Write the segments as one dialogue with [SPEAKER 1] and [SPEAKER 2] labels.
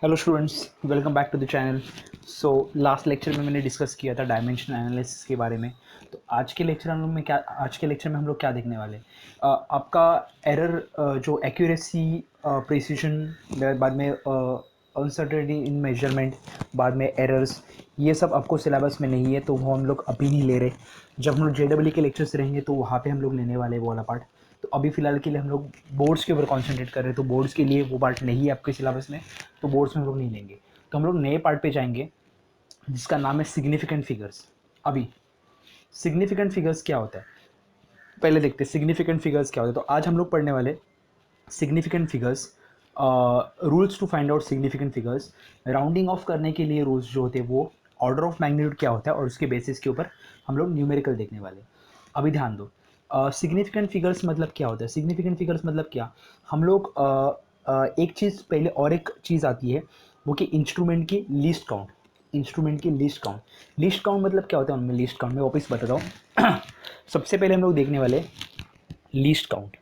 [SPEAKER 1] Hello students, welcome back to the channel. So last lecture में मैंने discuss किया था डायमेंशन एनालिसिस के बारे में। तो आज के लेक्चर में हम लोग क्या देखने वाले आपका एरर, जो एक्यूरेसी, प्रिसीजन, बाद में अनसर्टेनिटी इन मेजरमेंट, बाद में एरर्स, ये सब आपको सिलेबस में नहीं है, तो वो हम लोग अभी नहीं ले रहे। जब हम लोग JEE के लेक्चर्स रहेंगे तो वहाँ पे हम लोग लेने वाले वो वाला पार्ट। तो अभी फ़िलहाल के लिए हम लोग बोर्ड्स के ऊपर कॉन्सेंट्रेट कर रहे हैं, तो बोर्ड्स के लिए वो पार्ट नहीं है आपके सिलेबस में, तो बोर्ड्स में हम लोग नहीं लेंगे। तो हम लोग नए पार्ट पे जाएंगे जिसका नाम है सिग्निफिकेंट फिगर्स। अभी सिग्निफिकेंट फिगर्स क्या होता है पहले देखते हैं। सिग्निफिकेंट फिगर्स क्या होता है, तो आज हम लोग पढ़ने वाले significant figures, rules to find out significant figures. Rounding off करने के लिए रूल्स जो होते हैं वो, ऑर्डर ऑफ मैग्नीट्यूड क्या होता है और उसके बेसिस के ऊपर हम लोग न्यूमेरिकल देखने वाले। अभी ध्यान दो, सिग्निफिकेंट फिगर्स मतलब क्या होता है। सिग्निफिकेंट फिगर्स मतलब क्या, हम लोग एक चीज़ पहले और एक चीज़ आती है, वो कि इंस्ट्रूमेंट की लीस्ट काउंट। इंस्ट्रूमेंट की लीस्ट काउंट, लीस्ट काउंट मतलब क्या होता है उनमें। लीस्ट काउंट में वापस बताता हूँ। सबसे पहले हम लोग देखने वाले लीस्ट काउंट।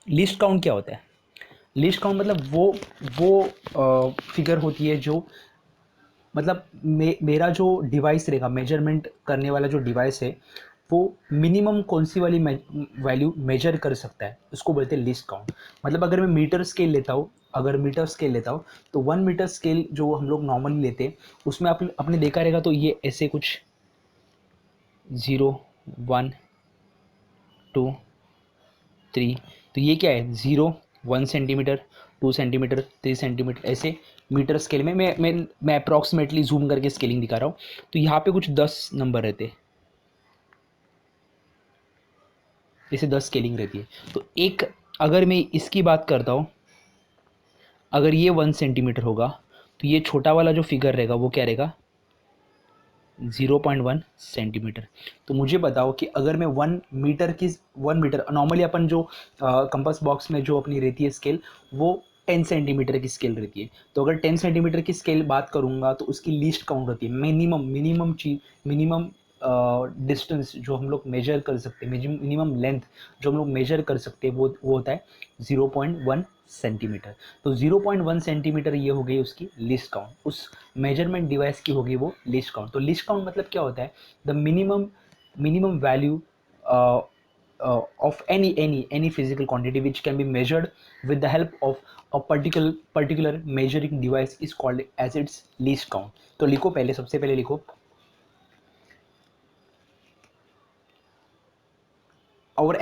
[SPEAKER 1] लीस्ट काउंट क्या होता है। लीस्ट काउंट मतलब वो फिगर होती है जो, मतलब मेरा जो डिवाइस रहेगा, मेजरमेंट करने वाला जो डिवाइस है, वो मिनिमम कौन सी वाली वैल्यू मेजर कर सकता है, उसको बोलते हैं लीस्ट काउंट। मतलब अगर मैं मीटर स्केल लेता हूँ, अगर मीटर स्केल लेता हूँ, तो 1 मीटर स्केल जो हम लोग नॉर्मली लेते हैं, उसमें आपने देखा रहेगा तो ये ऐसे कुछ 0, 1, 2, 3, तो ये क्या है, 0, 1 सेंटीमीटर, 2 सेंटीमीटर, 3 सेंटीमीटर, ऐसे मीटर स्केल में मैं अप्रॉक्सीमेटली जूम करके स्केलिंग दिखा रहा हूँ। तो यहाँ पे कुछ 10 नंबर रहते हैं, जैसे 10 स्केलिंग रहती है। तो एक, अगर मैं इसकी बात करता हूँ, अगर ये 1 सेंटीमीटर होगा, तो ये छोटा वाला जो फिगर रहेगा वो क्या रहेगा, 0.1 सेंटीमीटर। तो मुझे बताओ कि अगर मैं 1 मीटर की, 1 मीटर नॉर्मली अपन जो कंपास बॉक्स में जो अपनी रहती है स्केल, वो 10 सेंटीमीटर की स्केल रहती है। तो अगर 10 सेंटीमीटर की स्केल बात करूँगा तो उसकी लीस्ट काउंट होती है, मिनिमम मिनिमम चीज, मिनिमम डिस्टेंस जो हम लोग मेजर कर सकते हैं, मिनिमम लेंथ जो हम लोग मेजर कर सकते हैं, वो होता है 0.1 सेंटीमीटर। तो 0.1 सेंटीमीटर ये हो गई उसकी लिस्ट काउंट, उस मेजरमेंट डिवाइस की होगी वो लिस्ट काउंट। तो लिस्ट काउंट मतलब क्या होता है, the minimum minimum value of any physical quantity which can be measured with the help of a particular measuring device is called as its least count. तो लिखो, पहले सबसे पहले लिखो, our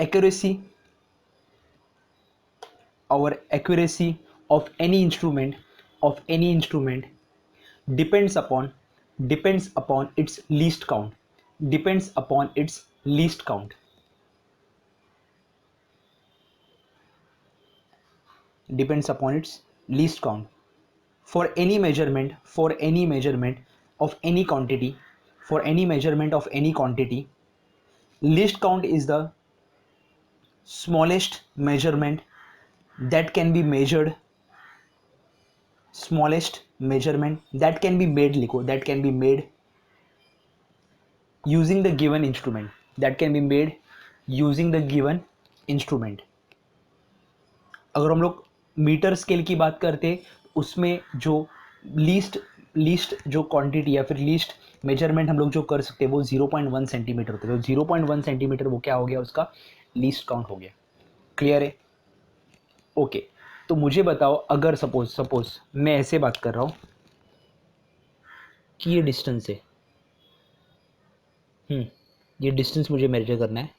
[SPEAKER 1] accuracy of any instrument depends upon its least count, depends upon its least count, depends upon its least count. For any measurement of any quantity, for any measurement of any quantity, least count is the smallest measurement that can be measured, smallest measurement that can be made, लिखो, that can be made using the given instrument, that can be made using the given instrument. अगर हम लोग metre scale की बात करते हैं, उसमें जो लीस्ट लीस्ट जो क्वांटिटी या फिर लीस्ट मेजरमेंट हम लोग जो कर सकते हैं वो 0.1 सेंटीमीटर होते हैं। तो 0.1 सेंटीमीटर वो क्या हो गया, उसका लीस्ट काउंट हो गया। क्लियर है? ओके। तो मुझे बताओ, अगर सपोज सपोज मैं ऐसे बात कर रहा हूँ कि ये डिस्टेंस है, ये डिस्टेंस मुझे मेजर करना है,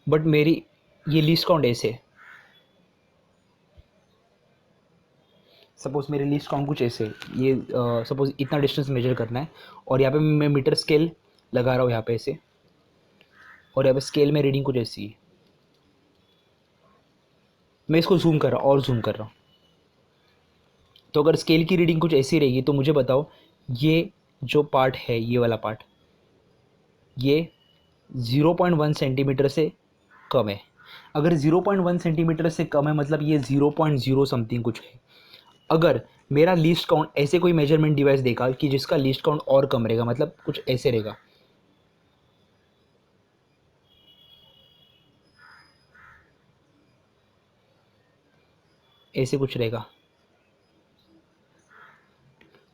[SPEAKER 1] बट मेरी ये लीस्ट काउंट ऐसे है। सपोज मेरे लीस्ट काउंट कुछ ऐसे, ये सपोज इतना डिस्टेंस मेजर करना है, और यहाँ पे मैं मीटर स्केल लगा रहा हूँ यहाँ पे ऐसे, और यहाँ पे स्केल में रीडिंग कुछ ऐसी है। मैं इसको जूम कर रहा हूँ और जूम कर रहा हूँ, तो अगर स्केल की रीडिंग कुछ ऐसी रहेगी, तो मुझे बताओ ये जो पार्ट है, ये वाला पार्ट, ये 0.1 सेंटीमीटर से कम है। अगर 0.1 सेंटीमीटर से कम है मतलब ये 0.0 समथिंग कुछ है। अगर मेरा लीस्ट काउंट, ऐसे कोई मेजरमेंट डिवाइस देखा कि जिसका लीस्ट काउंट और कम रहेगा, मतलब कुछ ऐसे रहेगा, ऐसे कुछ रहेगा,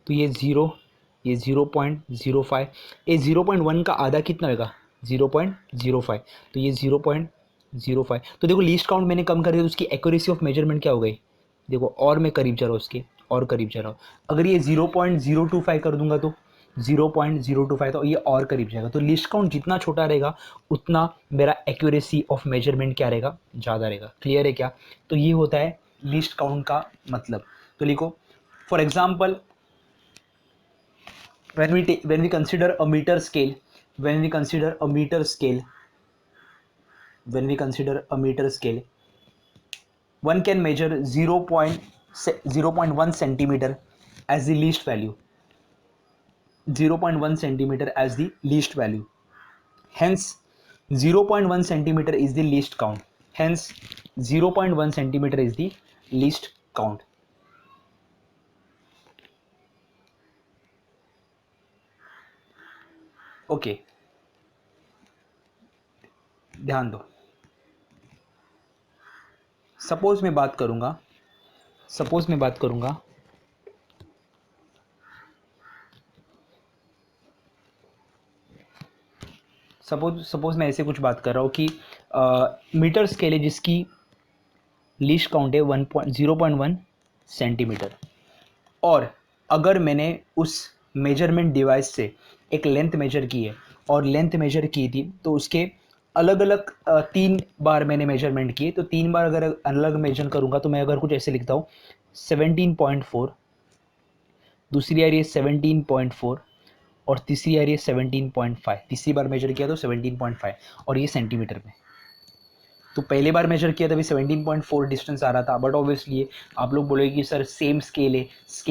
[SPEAKER 1] तो ये 0, ये 0.05, ये 0.1 का आधा कितना होगा 0.05, तो ये 0.05। तो देखो लीस्ट काउंट मैंने कम कर दिया तो उसकी एक्यूरेसी ऑफ मेजरमेंट क्या हो गई, देखो और मैं करीब जा रहा हूँ उसके, और करीब जा रहा हूँ। अगर ये 0.025 कर दूंगा तो 0.025, तो ये और करीब जाएगा। तो लिस्ट काउंट जितना छोटा रहेगा उतना मेरा एक्यूरेसी ऑफ मेजरमेंट क्या रहेगा, ज़्यादा रहेगा। क्लियर है क्या? तो ये होता है लिस्ट काउंट का मतलब। तो लिखो for example when we consider a meter scale, when we consider a meter scale, when we consider a meter scale, one can measure 0.1 centimeter as the least value, 0.1 centimeter as the least value. Hence 0.1 centimeter is the least count. Hence 0.1 centimeter is the least count. Okay, ध्यान दो। Suppose मैं बात करूंगा, suppose मैं बात करूंगा suppose मैं ऐसे कुछ बात कर रहा हूँ कि मीटर स्केल है जिसकी लीस्ट काउंट है 0.1 सेंटीमीटर, और अगर मैंने उस मेजरमेंट डिवाइस से एक लेंथ मेजर की है, और लेंथ मेजर की थी तो उसके अलग अलग 3 बार मैंने मेजरमेंट किए, तो 3 बार अगर अलग मेजर करूँगा तो मैं अगर कुछ ऐसे लिखता हूँ 17.4, दूसरी आ रही है 17.4, और तीसरी आ रही है 17.5। तीसरी बार मेजर किया तो 17.5, और ये सेंटीमीटर में। तो पहले बार मेजर किया तभी 17.4 डिस्टेंस आ रहा था, बट ऑब्वियसली आप लोग बोलोगे कि सर सेम स्केल है,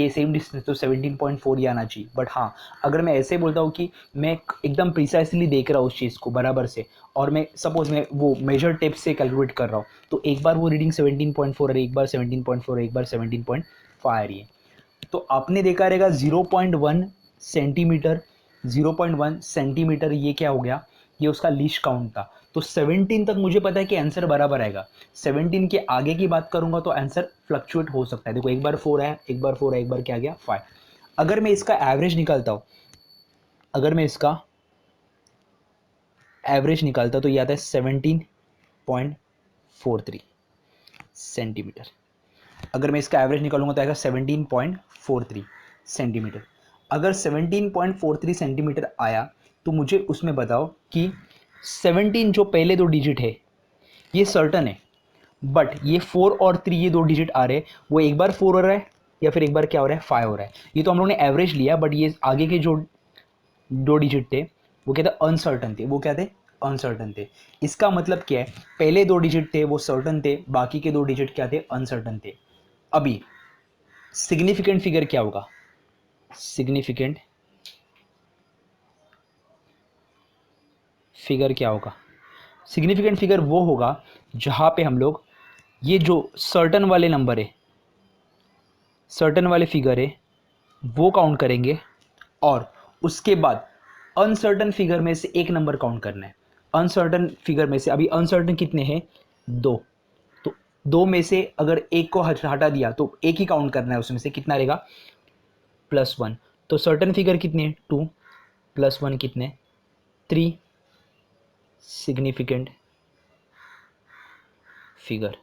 [SPEAKER 1] सेम डिस्टेंस, तो 17.4 ही आना चाहिए। बट हाँ, अगर मैं ऐसे बोलता हूँ कि मैं एकदम प्रिसाइसली देख रहा हूँ उस चीज़ को बराबर से, और मैं सपोज मैं वो मेजर टेप से कैलकुलेट कर रहा हूँ, तो एक बार वो रीडिंग 17.4 है, एक बार 17.4, एक बार 17.5 आ रही है, तो आपने देखा रहेगा 0.1 सेंटीमीटर, 0.1 सेंटीमीटर ये क्या हो गया, ये उसका लीस्ट काउंट था। तो 17 तक मुझे पता है कि आंसर बराबर आएगा। 17 के आगे की बात करूंगा तो आंसर फ्लक्चुएट हो सकता है। देखो एक बार 4 है, एक बार 4 है, एक बार क्या आ गया 5। अगर मैं इसका एवरेज निकालता हूँ, अगर मैं इसका एवरेज निकालता तो ये आता है 17.43 सेंटीमीटर। अगर मैं इसका एवरेज निकालूंगा तो आएगा 17.43 सेंटीमीटर। अगर 17.43 सेंटीमीटर आया तो मुझे उसमें बताओ कि 17 जो पहले 2 डिजिट है ये सर्टन है, बट ये 4 और 3 ये 2 डिजिट आ रहे हैं, वो एक बार 4 हो रहा है या फिर एक बार क्या हो रहा है 5 हो रहा है। ये तो हम लोग ने एवरेज लिया, बट ये आगे के जो 2 डिजिट थे वो क्या थे, अनसर्टन थे। वो क्या थे, अनसर्टन थे। इसका मतलब क्या है, पहले 2 डिजिट थे वो सर्टन थे, बाकी के 2 डिजिट क्या थे, अनसर्टन थे। अभी सिग्निफिकेंट फिगर क्या होगा, सिग्निफिकेंट फिगर क्या होगा, सिग्निफिकेंट फिगर वो होगा जहां पे हम लोग ये जो सर्टन वाले नंबर है, सर्टन वाले फिगर है वो काउंट करेंगे, और उसके बाद अनसर्टन फिगर में से एक नंबर काउंट करना है। अनसर्टन फिगर में से अभी अनसर्टन कितने हैं, 2, तो 2 में से अगर एक को हटा दिया तो एक ही काउंट करना है, उसमें से कितना रहेगा, +1। तो सर्टन फिगर कितने हैं, 2, +1 कितने, 3 सिग्निफिकेंट फिगर।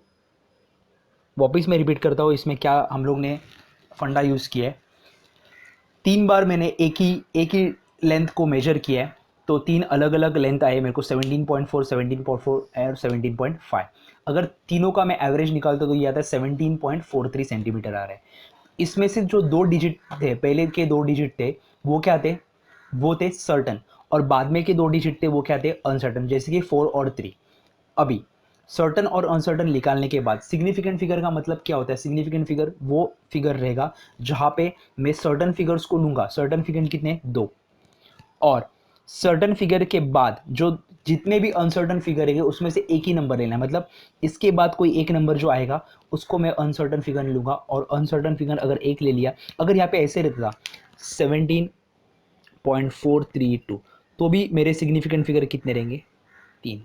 [SPEAKER 1] वापिस मैं रिपीट करता हूँ, इसमें क्या हम लोग ने फंडा यूज़ किया है। 3 बार मैंने एक ही लेंथ को मेजर किया है, तो 3 अलग अलग लेंथ आए मेरे को, 17.4, 17.4 और 17.5। अगर तीनों का मैं एवरेज निकालता तो ये आता है 17.43 सेंटीमीटर आ रहा है। इसमें से जो 2 डिजिट थे, पहले के 2 डिजिट थे वो क्या थे, वो थे सर्टन, और बाद में के 2 डिजिट थे वो क्या थे, अनसर्टन, जैसे कि 4 और 3। अभी सर्टन और अनसर्टन निकालने के बाद सिग्निफिकेंट फिगर का मतलब क्या होता है, सिग्निफिकेंट फिगर वो फिगर रहेगा जहां पे मैं सर्टन फिगर्स को लूंगा, सर्टन फिगर कितने, 2, और सर्टन फिगर के बाद जो जितने भी अनसर्टन फिगर है उसमें से एक ही नंबर लेना है। मतलब इसके बाद कोई एक नंबर जो आएगा उसको मैं अनसर्टन फिगर नहीं लूंगा, और अनसर्टन फिगर अगर एक ले लिया, अगर यहाँ पे ऐसे रहता 17.432, तो भी मेरे सिग्निफिकेंट फिगर कितने रहेंगे, 3।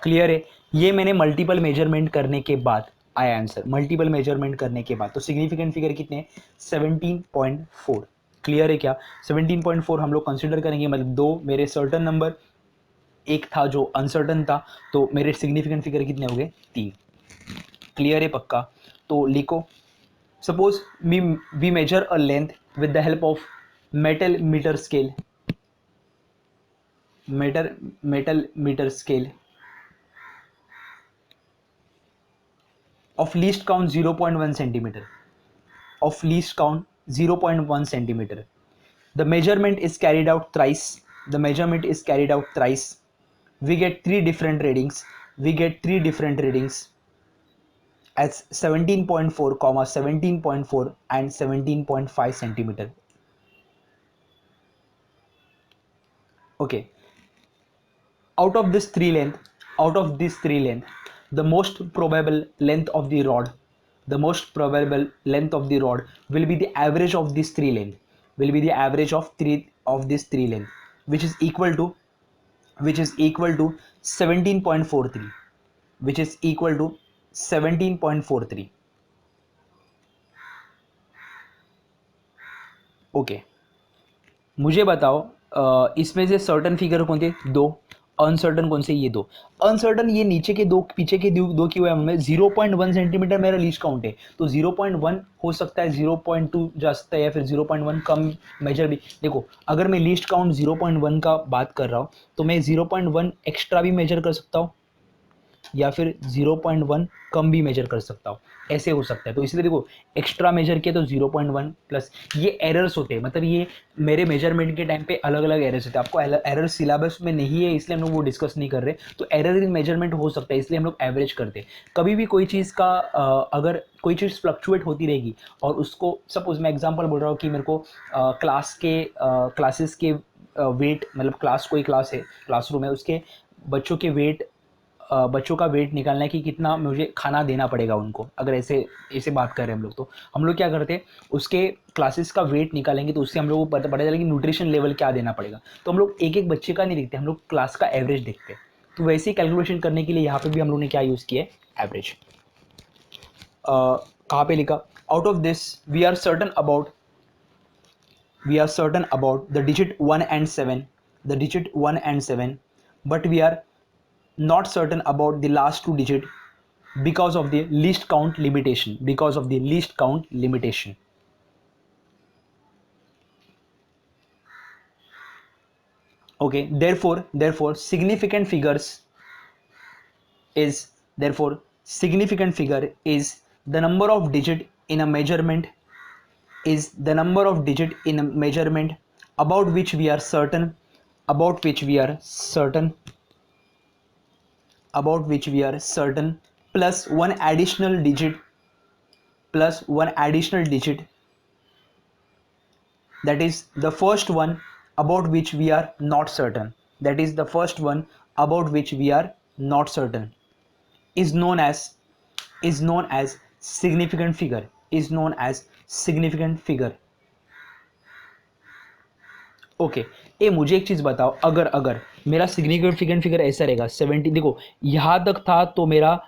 [SPEAKER 1] क्लियर है? ये मैंने मल्टीपल मेजरमेंट करने के बाद आया आंसर मल्टीपल मेजरमेंट करने के बाद। तो सिग्निफिकेंट फिगर कितने, 17.4। क्लियर है क्या? 17.4 हम लोग कंसिडर करेंगे, मतलब दो मेरे सर्टन नंबर, एक था जो अनसर्टन था, तो मेरे सिग्निफिकेंट फिगर कितने हो गए, 3। क्लियर है पक्का? तो लिखो, suppose we measure a length with the help of metal metre scale, metal meter scale of least count 0.1 centimeter, of least count 0.1 centimeter. The measurement is carried out thrice. The measurement is carried out thrice. We get three different readings. We get three different readings as 17.4, 17.4 and 17.5 centimeter. Okay. Out of this three length, out of these three length, the most probable length of the rod, the most probable length of the rod will be the average of these three length, will be the average of three of these three length, which is equal to, which is equal to 17.43, which is equal to 17.43. Okay, मुझे बताओ इसमें से certain figure कौन थे, दो। Uncertain कौन से, ये दो। अनसर्टन ये नीचे के दो, पीछे के दो की वजह में 0.1 सेंटीमीटर मेरा लीस्ट काउंट है, तो 0.1 हो सकता है, 0.2 जा सकता है, या फिर 0.1 कम मेजर भी। देखो, अगर मैं लीस्ट काउंट 0.1 का बात कर रहा हूँ, तो मैं 0.1 एक्स्ट्रा भी मेजर कर सकता हूँ, या फिर 0.1 कम भी मेजर कर सकता हूँ, ऐसे हो सकता है। तो इसलिए देखो, एक्स्ट्रा मेजर किया तो 0.1 प्लस, ये एरर्स होते हैं, मतलब ये मेरे मेजरमेंट के टाइम पे अलग अलग एरर्स होते हैं। आपको एरर सिलेबस में नहीं है, इसलिए हम लोग वो डिस्कस नहीं कर रहे। तो एरर इन मेजरमेंट हो सकता है, इसलिए हम लोग एवरेज करते हैं। कभी भी कोई चीज़ का अगर कोई चीज़ फ्लक्चुएट होती रहेगी, और उसको सपोज मैं एग्जांपल बोल रहा हूँ कि मेरे को क्लासेस के वेट, मतलब क्लास, कोई क्लास है, क्लासरूम है, उसके बच्चों के वेट, बच्चों का वेट निकालना है कि कितना मुझे खाना देना पड़ेगा उनको। अगर ऐसे ऐसे बात कर रहे हैं हम लोग, तो हम लोग क्या करते हैं, उसके क्लासेस का वेट निकालेंगे, तो उससे हम लोग को पता चलेगा कि न्यूट्रिशन लेवल क्या देना पड़ेगा। तो हम लोग एक एक बच्चे का नहीं देखते, हम लोग क्लास का एवरेज देखते हैं। तो वैसे ही कैलकुलेशन करने के लिए यहाँ पे भी हम लोग ने क्या यूज़ किया है, एवरेज। कहाँ पे लिखा, out of this we are certain about the digit 1 and 7, the digit 1 and 7, but we are not certain about the last two digit because of the least count limitation, because of the least count limitation. Okay, therefore significant figures is, therefore significant figure is the number of digit in a measurement, is the number of digit in a measurement about which we are certain, about which we are certain, about which we are certain, plus one additional digit, plus one additional digit, that is the first one about which we are not certain, that is the first one about which we are not certain, is known as, is known as significant figure, is known as significant figure. Okay ये मुझे एक चीज़ बताओ, अगर अगर मेरा significant figure ऐसा रहेगा 70, देखो यहाँ तक था तो मेरा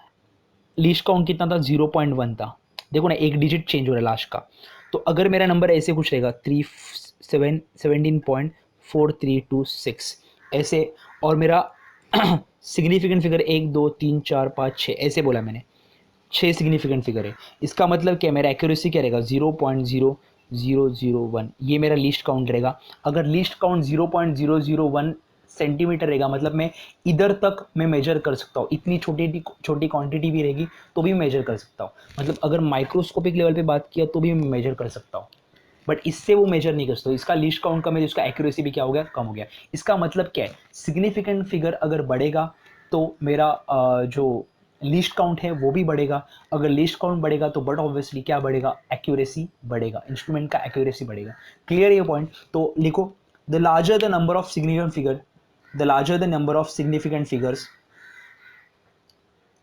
[SPEAKER 1] लीस्ट काउंट कितना था, 0.1 था। देखो ना, एक डिजिट चेंज हो रहा है लास्ट का। तो अगर मेरा नंबर ऐसे कुछ रहेगा 17.4326 ऐसे, और मेरा सिग्निफिकेंट फिगर 1 2 3 4 5 6 ऐसे बोला मैंने, 6 सिग्निफिकेंट फिगर है। इसका मतलब क्या, मेरा एक्यूरेसी क्या रहेगा, 0.0001, ये मेरा लीस्ट काउंट रहेगा। अगर लीस्ट काउंट 0.001 सेंटीमीटर रहेगा, मतलब मैं इधर तक मैं मेजर कर सकता हूँ, इतनी छोटी छोटी क्वांटिटी भी रहेगी तो भी मेजर कर सकता हूँ। मतलब अगर माइक्रोस्कोपिक लेवल पे बात किया तो भी मैं मेजर कर सकता हूँ, बट इससे वो मेजर नहीं कर सकते। इसका लीस्ट काउंट कम है, उसका एक्यूरेसी भी क्या हो गया, कम हो गया। इसका मतलब क्या है, सिग्निफिकेंट फिगर अगर बढ़ेगा तो मेरा जो लीस्ट काउंट है वो भी बढ़ेगा। अगर लीस्ट काउंट बढ़ेगा तो बट ऑब्वियसली क्या बढ़ेगा, एक्यूरेसी बढ़ेगा, इंस्ट्रूमेंट का एक्यूरेसी बढ़ेगा। क्लियर ये पॉइंट? तो लिखो, the larger the number of significant figure, the larger the number of significant figures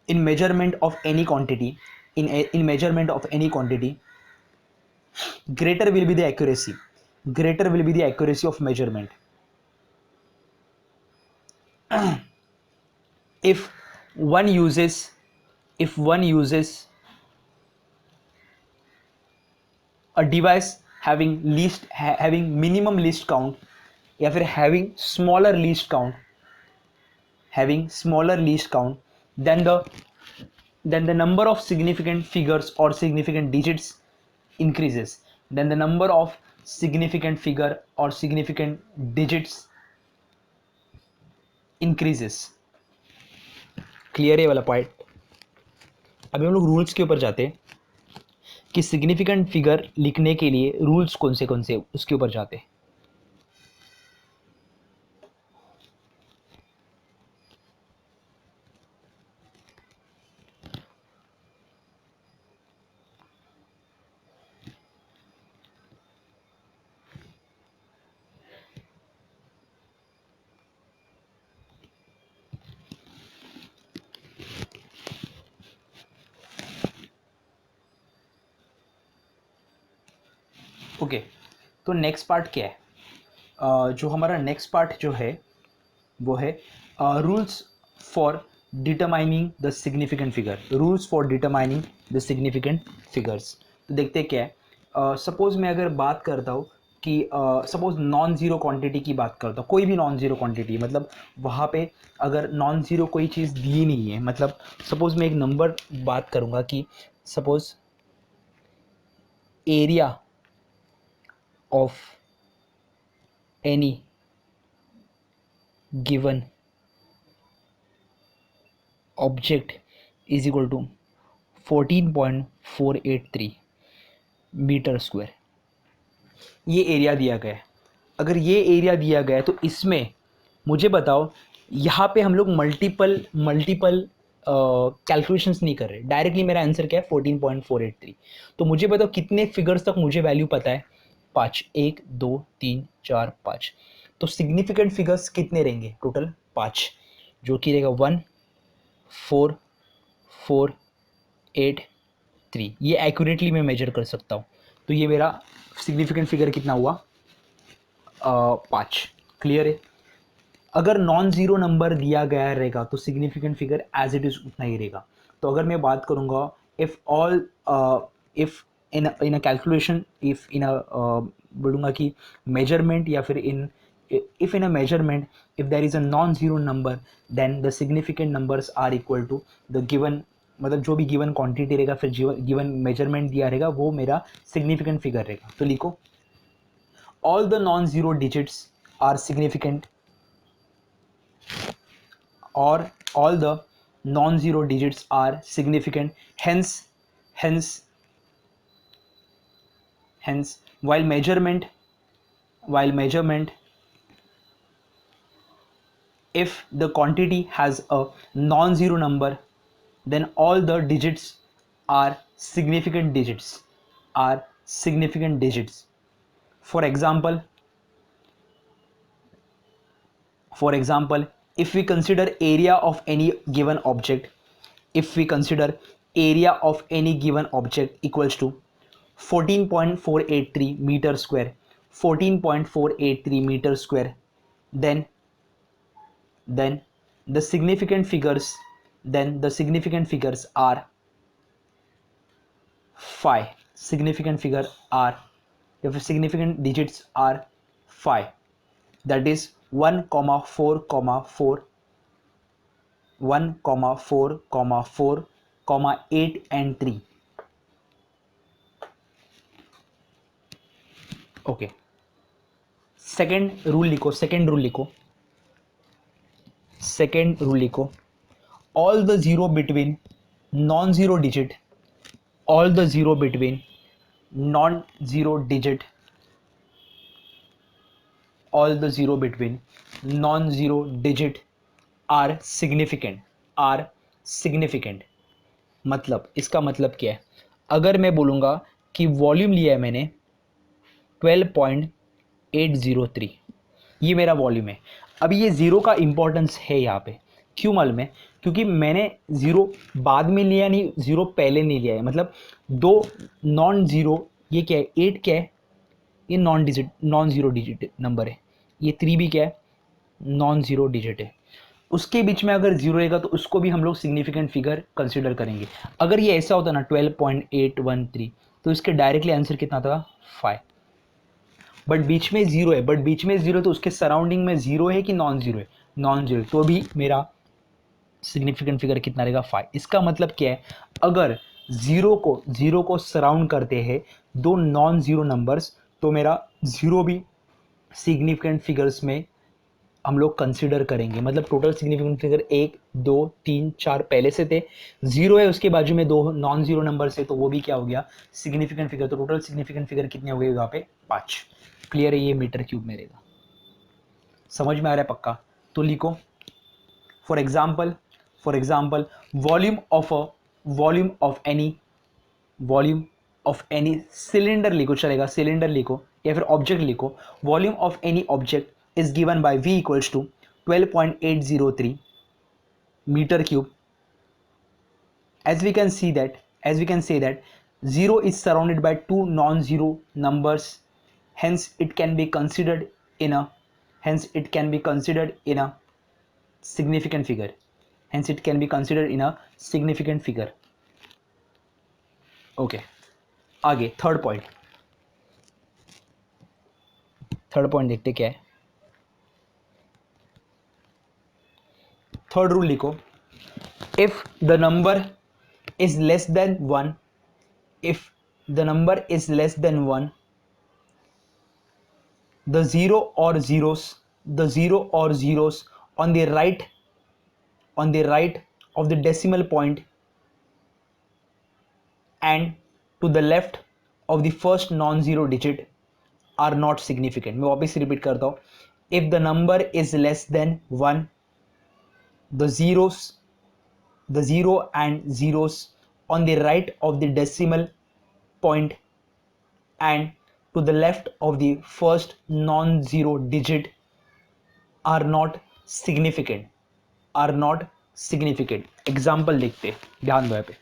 [SPEAKER 1] in measurement of any quantity, in measurement of any quantity, greater will be the accuracy, greater will be the accuracy of measurement. if one uses if one uses a device having minimum least count या फिर having smaller least count, having smaller least count then the number of significant figures or significant digits increases, then the number of significant figure or significant digits increases. Clear है वाला point? अभी हम लोग rules के ऊपर जाते हैं कि सिग्निफिकेंट फिगर लिखने के लिए रूल्स कौन से उसके ऊपर जाते हैं. ओके, तो नेक्स्ट पार्ट क्या है? जो हमारा नेक्स्ट पार्ट जो है वो है rules for determining the significant figure. Rules for determining the significant figures. तो देखते हैं क्या है. सपोज मैं अगर बात करता हूँ कि सपोज नॉन ज़ीरो क्वांटिटी की बात करता हूँ, कोई भी नॉन ज़ीरो क्वांटिटी, मतलब वहाँ पे अगर नॉन ज़ीरो कोई चीज़ दी नहीं है, मतलब सपोज मैं एक नंबर बात करूँगा कि suppose area of any given object is equal to 14.483 metre square. ये एरिया दिया गया है. अगर ये एरिया दिया गया है तो इसमें मुझे बताओ, यहाँ पे हम लोग मल्टीपल कैलकुलेशंस नहीं कर रहे, डायरेक्टली मेरा आंसर क्या है 14.483. तो मुझे बताओ कितने फिगर्स तक मुझे वैल्यू पता है? 5. 1 2 3 4 5. तो सिग्निफिकेंट फिगर्स कितने रहेंगे? टोटल 5, जो कि रहेगा 1 4 4 8 3. ये एक्यूरेटली मैं मेजर कर सकता हूँ. तो ये मेरा सिग्निफिकेंट फिगर कितना हुआ? 5. क्लियर है? अगर नॉन ज़ीरो नंबर दिया गया रहेगा तो significant figure as it is उतना ही रहेगा. तो अगर मैं बात करूँगा if in a calculation, if in a बोलूँगा कि मेजरमेंट या फिर if in a measurement if there is a non-zero number then the significant numbers are equal to the given, मतलब जो भी गिवन क्वांटिटी रहेगा फिर गिवन मेजरमेंट दिया रहेगा वो मेरा सिग्निफिकेंट फिगर रहेगा. तो लिखो all the non-zero digits are significant or all the non-zero digits are significant, hence while measurement if the quantity has a non-zero number then all the digits are significant digits. For example, if we consider area of any given object equals to 14.483 meter square, 14.483 meter square, then the significant figures are 5. Significant figure are, if significant digits are 5, that is 1 comma 4 comma 4 1 comma 4 comma 4 comma 8 and 3. Okay, second rule लिखो. All the zero between non zero digit are significant. मतलब इसका मतलब क्या है? अगर मैं बोलूँगा कि वॉल्यूम लिया है मैंने 12.803, ये मेरा वॉल्यूम है. अभी ये ज़ीरो का इंपॉर्टेंस है यहाँ पे, क्यों मालूम है? क्योंकि मैंने ज़ीरो बाद में लिया नहीं, ज़ीरो पहले नहीं लिया है. मतलब दो नॉन ज़ीरो, ये क्या है 8 क्या है? ये नॉन ज़ीरो डिजिट नंबर है. ये 3 भी क्या है? नॉन ज़ीरो डिजिट है. उसके बीच में अगर जीरो रहेगा तो उसको भी हम लोग सिग्निफिकेंट फिगर कंसिडर करेंगे. अगर ये ऐसा होता ना 12.813 तो इसके डायरेक्टली आंसर कितना था 5। बट बीच में जीरो है, बट बीच में जीरो तो उसके सराउंडिंग में जीरो है कि नॉन जीरो है, नॉन जीरो, तो भी मेरा सिग्निफिकेंट फिगर कितना रहेगा 5। इसका मतलब क्या है, अगर जीरो को सराउंड करते हैं दो नॉन जीरो नंबर्स तो मेरा जीरो भी सिग्निफिकेंट फिगर्स में हम लोग कंसिडर करेंगे। मतलब टोटल सिग्निफिकेंट फिगर 1 2 3 4 पहले से थे, जीरो है उसके बाजू में दो नॉन जीरो नंबर से, तो वो भी क्या हो गया सिग्निफिकेंट फिगर। तो टोटल सिग्निफिकेंट फिगर कितने हो गए यहाँ पे 5। क्लियर है, ये मीटर क्यूब में रहेगा। समझ में आ रहा है पक्का? तो लिखो for example volume of any cylinder लिखो, चलेगा सिलेंडर लिखो या फिर ऑब्जेक्ट लिखो। Volume of any object is given by V equals to 12.803 metre cube. as we can say that 0 is surrounded by two non-zero numbers, hence it can be considered in a significant figure, okay। आगे third point देखते क्या है। Third rule लिखो, if the number is less than 1 the zero or zeros on the right of the decimal point and to the left of the first non-zero digit are not significant। मैं वापस repeat करता हूँ, if the number is less than 1 the zero and zeros on the right of the decimal point and to the left of the first non-zero digit are not significant। Example देखते, ध्यान दो यहाँ पे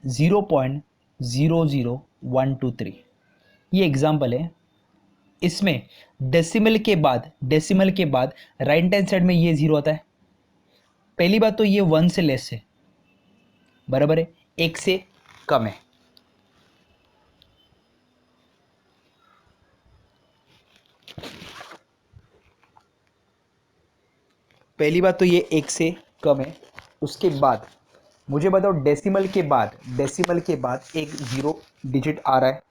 [SPEAKER 1] 0.00123 ये example है। इसमें decimal के बाद राइट हैंड साइड में ये जीरो आता है। पहली बात तो ये 1 से लेस है, बराबर है, 1 से कम है। पहली बात तो ये 1 से कम है। उसके बाद मुझे बताओ डेसिमल के बाद एक जीरो डिजिट आ रहा है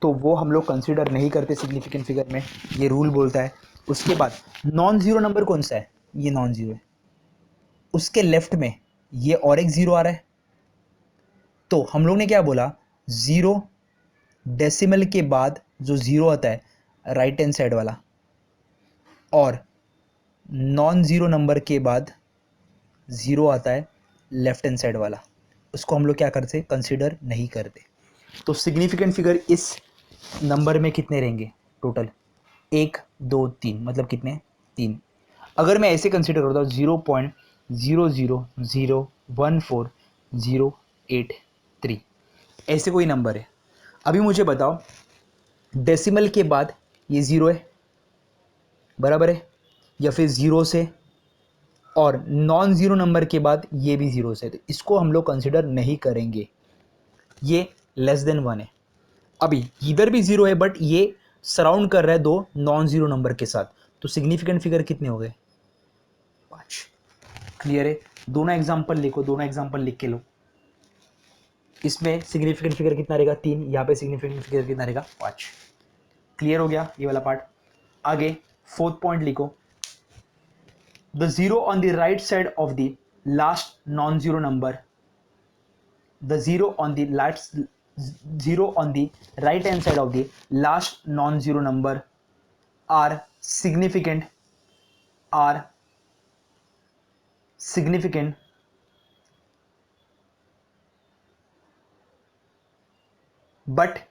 [SPEAKER 1] तो वो हम लोग कंसीडर नहीं करते सिग्निफिकेंट फिगर में, ये रूल बोलता है। उसके बाद नॉन जीरो नंबर कौन सा है, ये नॉन जीरो है। उसके लेफ्ट में ये और एक जीरो आ रहा है, तो हम लोग ने क्या बोला, जीरो डेसिमल के बाद जो जीरो आता है राइट हैंड साइड वाला, और नॉन जीरो नंबर के बाद जीरो आता है लेफ्ट हैंड साइड वाला, उसको हम लोग क्या करते, कंसीडर नहीं करते। तो सिग्निफिकेंट फिगर इस नंबर में कितने रहेंगे टोटल, 1 2 3, मतलब कितने 3। अगर मैं ऐसे कंसीडर करता हूँ 0.0001408 ऐसे कोई नंबर है। अभी मुझे बताओ डेसिमल के बाद ये जीरो है, बराबर है, या फिर जीरो से, और नॉन जीरो नंबर के बाद ये भी जीरो से, तो इसको हम लोग कंसिडर नहीं करेंगे, ये लेस देन 1 है। अभी इधर भी जीरो है बट ये सराउंड कर रहा है दो नॉन जीरो नंबर के साथ, तो सिग्निफिकेंट फिगर कितने हो गए 5। क्लियर है? दोनों एग्जांपल लिखो, दोनों एग्जांपल लिख के लो। इसमें सिग्निफिकेंट फिगर कितना रहेगा 3, यहाँ पे सिग्निफिकेंट फिगर कितना रहेगा 5। क्लियर हो गया ये वाला पार्ट। आगे फोर्थ पॉइंट लिखो, the zero on the right side of the last non zero number, the zero on the right hand side of the last non-zero number are significant but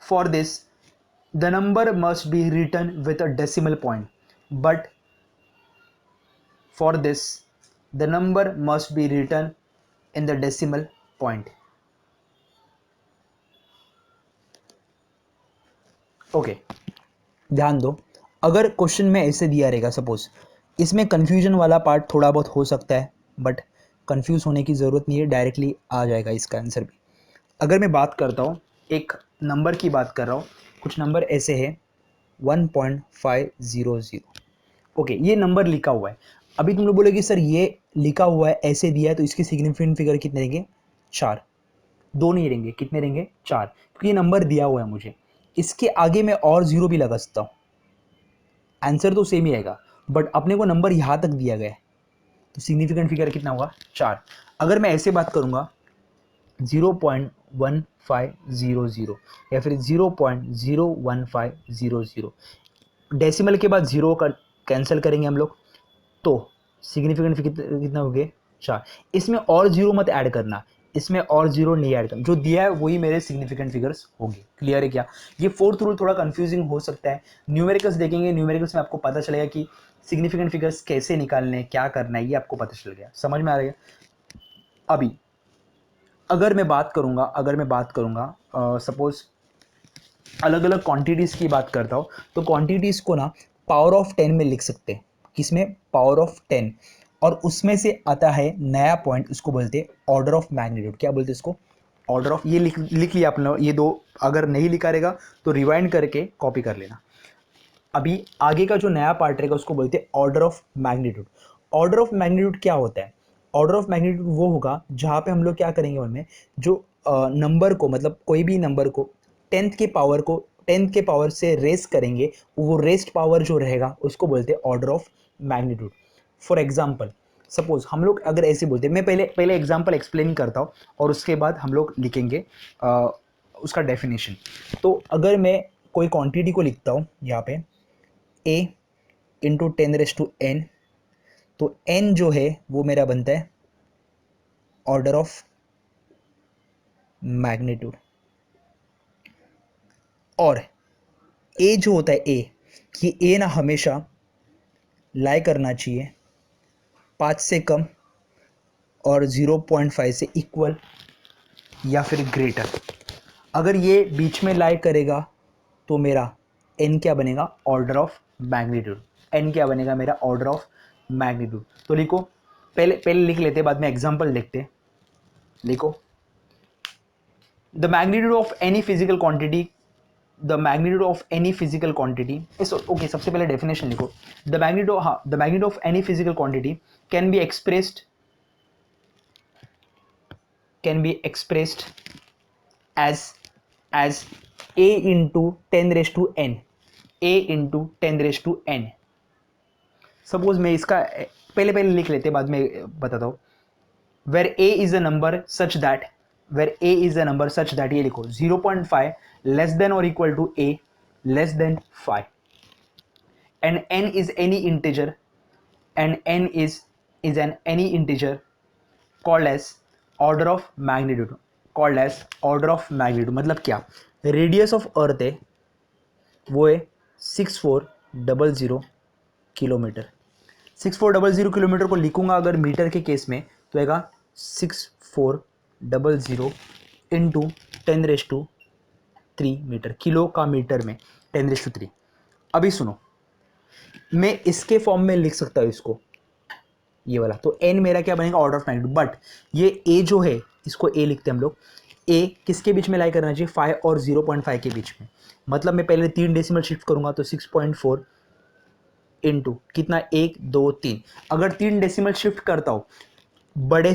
[SPEAKER 1] for this the number must be written with a decimal point, but for this the number must be written in the decimal point। Okay ध्यान दो, अगर question में ऐसे दिया रहेगा, suppose इसमें confusion वाला part थोड़ा बहुत हो सकता है, बट कंफ्यूज होने की ज़रूरत नहीं है, डायरेक्टली आ जाएगा इसका आंसर भी। अगर मैं बात करता हूँ, एक नंबर की बात कर रहा हूँ, कुछ नंबर ऐसे है 1.500। ओके, ये नंबर लिखा हुआ है। अभी तुम लोग बोलोगे सर ये लिखा हुआ है ऐसे दिया है तो इसके सिग्निफिकेंट फिगर कितने रहेंगे? 4। दो नहीं रहेंगे, कितने रहेंगे? 4, क्योंकि ये नंबर दिया हुआ है मुझे। इसके आगे मैं और जीरो भी लगा सकता हूँ, आंसर तो सेम ही आएगा, बट अपने को नंबर यहाँ तक दिया गया है तो सिग्निफिकेंट फिगर कितना होगा? 4। अगर मैं ऐसे बात करूँगा 0.1500 या फिर 0.01500, डेसिमल के बाद जीरो का कैंसिल करेंगे हम लोग तो सिग्निफिकेंट कितना हो गया? 4। इसमें और जीरो मत ऐड करना, इसमें और जीरो नहीं ऐड करना, जो दिया है वही मेरे सिग्निफिकेंट फिगर्स होंगे। क्लियर है क्या? ये फोर्थ रूल थोड़ा कंफ्यूजिंग हो सकता है, न्यूमेरिकल्स देखेंगे, न्यूमेरिकल्स में आपको पता चलेगा कि सिग्निफिकेंट फिगर्स कैसे निकालने हैं, क्या करना है, ये आपको पता चल गया। समझ में आ रहा है? अभी अगर मैं बात करूँगा सपोज अलग अलग क्वांटिटीज़ की बात करता हूँ, तो क्वांटिटीज़ को ना पावर ऑफ 10 में लिख सकते हैं। किसमें? Power of 10। और उसमें से आता है नया पॉइंट, उसको बोलते हैं ऑर्डर ऑफ मैग्नीट्यूड। क्या बोलते हैं इसको? Order of. ये लिख लिया आपने, ये दो अगर नहीं लिखा रहेगा तो रिवाइंड करके कॉपी कर लेना। अभी आगे का जो नया पार्ट रहेगा उसको बोलते हैं order of magnitude. Order of magnitude क्या होता है? ऑर्डर ऑफ मैग्नीट्यूड वो होगा जहाँ पे हम लोग क्या करेंगे, उनमें जो नंबर को, मतलब कोई भी नंबर को टेंथ के पावर से रेस करेंगे, वो रेस्ट पावर जो रहेगा उसको बोलते हैं order of magnitude. For example suppose हम लोग अगर ऐसे बोलते हैं, मैं पहले एग्जाम्पल एक्सप्लेन करता हूँ और उसके बाद हम लोग लिखेंगे उसका डेफिनेशन। तो अगर मैं कोई क्वांटिटी को लिखता हूँ यहाँ पे a इंटू 10⁻n, तो n जो है वो मेरा बनता है ऑर्डर ऑफ मैग्नीट्यूड। और a जो होता है a, कि a ना हमेशा लाई करना चाहिए 5 से कम और 0.5 से इक्वल या फिर ग्रेटर। अगर ये बीच में लाई करेगा तो मेरा n क्या बनेगा? Order of magnitude. n क्या बनेगा मेरा? Order of magnitude. तो लिखो, पहले पहले लिख लेते, बाद में एग्जांपल लिखते। लिखो, the magnitude of any physical quantity, the magnitude of any physical quantity इस, ओके, सबसे पहले डेफिनेशन लिखो। द मैग्नीट्यूड, हाँ, the magnitude of any physical quantity can be expressed as a into 10⁻n, a into 10⁻n। Suppose मैं इसका पहले पहले लिख लेते, बाद में बताता हूँ। Where a is a number such that, ये लिखो 0.5 लेस देन और equal to a less than 5, and n is any integer, any integer called as order of magnitude, मतलब क्या? रेडियस ऑफ अर्थ है वो है 6400 किलोमीटर। 6400 किलोमीटर को लिखूंगा अगर मीटर के केस में तो आएगा 6400 इंटू 10⁻3 मीटर, किलो का मीटर में 10⁻3। अभी सुनो, मैं इसके फॉर्म में लिख सकता हूँ इसको, ये वाला। तो n मेरा क्या बनेगा? Order of magnitude. बट ये a जो है इसको a लिखते हैं हम लोग। a किसके बीच में लाई करना चाहिए? 5 और 0.5 के बीच में। मतलब मैं पहले 3 डेसिमल शिफ्ट करूंगा तो 6.4 इंटू कितना? 1 2 3। अगर 3 डेसिमल शिफ्ट करता हूँ बड़े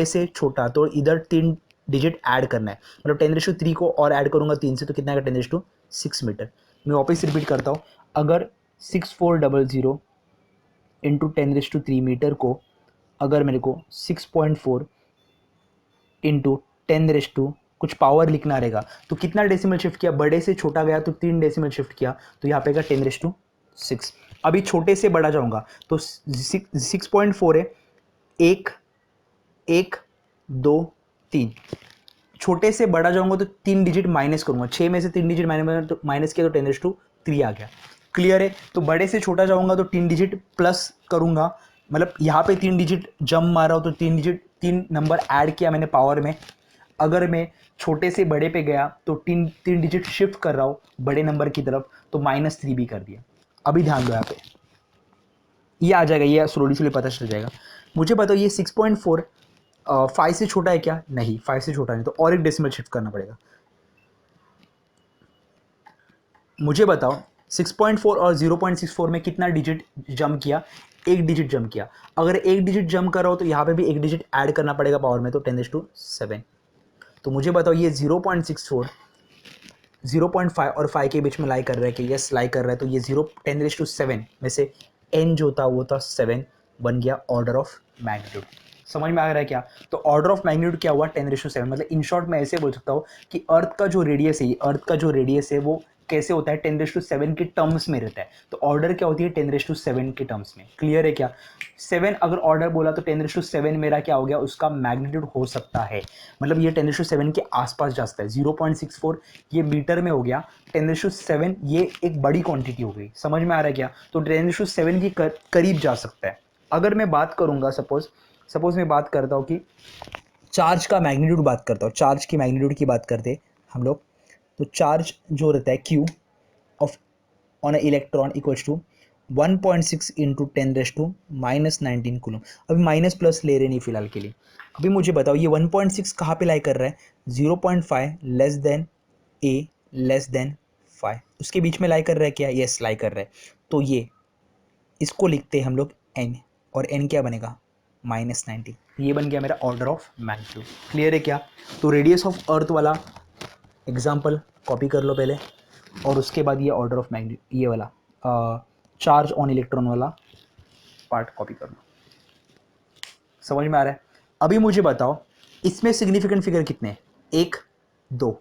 [SPEAKER 1] से छोटा तो इधर 3 डिजिट ऐड करना है, मतलब 10⁻3 को और ऐड करूंगा 3 से तो कितना आएगा? 10⁻6 मीटर। मैं वापस रिपीट करता हूँ, अगर 6400 इंटू 10⁻3 मीटर को अगर मेरे को 6.4 इंटू 10⁻, कुछ पावर लिखना रहेगा तो कितना डेसिमल शिफ्ट किया? बड़े से छोटा गया तो 3 डेसिमल शिफ्ट किया तो यहाँ पे का 10⁻6। अभी छोटे से बड़ा जाऊंगा तो 6.4 है, एक एक दो 3। छोटे से बड़ा जाऊंगा तो 3 डिजिट माइनस करूंगा, 6 में से 3 डिजिट माइनस किया तो 10⁻3 आ गया। क्लियर है? तो बड़े से छोटा जाऊंगा तो 3 डिजिट प्लस करूंगा, मतलब यहाँ पे 3 डिजिट जंप मारा हो तो 3 नंबर ऐड किया मैंने पावर में। अगर मैं छोटे से बड़े पे गया तो 3 डिजिट शिफ्ट कर रहा हूँ बड़े नंबर की तरफ तो -3 भी कर दिया। अभी ध्यान दो, यहाँ पे ये आ जाएगा, ये स्लोली स्लोली पता चल जाएगा। मुझे बताओ ये 6.4 5 से छोटा है क्या? नहीं, 5 से छोटा नहीं, तो और एक डेसिमल शिफ्ट करना पड़ेगा। मुझे बताओ 6.4 और 0.64 में कितना डिजिट जंप किया? एक डिजिट जंप किया। अगर एक डिजिट जंप कर रहा हो तो यहाँ पे भी एक डिजिट ऐड करना पड़ेगा पावर में, तो 10⁻⁷। तो मुझे बताओ ये 0.64 0.5 और 5 के बीच में लाई कर रहा है कि यस लाई कर रहा है, तो ये 10⁻⁷ में से n जो था वो था 7, बन गया ऑर्डर ऑफ मैग्नीट्यूड। समझ में आ रहा है क्या? तो ऑर्डर ऑफ मैग्नीट्यूड क्या हुआ? 10⁻⁷। मतलब इन शॉर्ट मैं ऐसे बोल सकता हूँ कि अर्थ का जो रेडियस है, अर्थ का जो रेडियस है वो कैसे होता है? 10⁻⁷ के टर्म्स में रहता है। तो ऑर्डर क्या होती है? 10⁻⁷ के टर्म्स में। क्लियर है क्या? 7 अगर ऑर्डर बोला तो 10⁻⁷ मेरा क्या हो गया? उसका मैग्नीट्यूड हो सकता है, मतलब ये 10⁻⁷ के आसपास जा सकता है। 0.64 ये मीटर में हो गया, 10⁻⁷ ये एक बड़ी क्वांटिटी हो गई। समझ में आ रहा है क्या? तो 10⁻⁷ की करीब जा सकता है। अगर मैं बात करूंगा, सपोज मैं बात करता हूँ कि चार्ज का मैग्नीट्यूड बात करता हूँ, चार्ज की मैग्नीट्यूड की बात करते हम लोग, तो चार्ज जो रहता है Q of on a electron equals to 1.6 into 10⁻⁻19 coulomb. अभी माइनस प्लस ले रहे नहीं फिलहाल के लिए। अभी मुझे बताओ ये 1.6 कहाँ पे लाई कर रहा है? 0.5 लेस देन ए लेस देन 5, उसके बीच में लाई कर रहा है क्या? यस लाई कर रहा है। तो ये इसको लिखते हैं हम लोग n, और n क्या बनेगा? -19। ये बन गया मेरा ऑर्डर ऑफ मैग्नीट्यूड। क्लियर है क्या? तो रेडियस ऑफ अर्थ वाला एग्जाम्पल कॉपी कर लो पहले, और उसके बाद ये ऑर्डर ऑफ मैग्नीट्यूड, ये वाला चार्ज ऑन इलेक्ट्रॉन वाला पार्ट कॉपी कर लो। समझ में आ रहा है? अभी मुझे बताओ इसमें सिग्निफिकेंट फिगर कितने हैं? 1 2,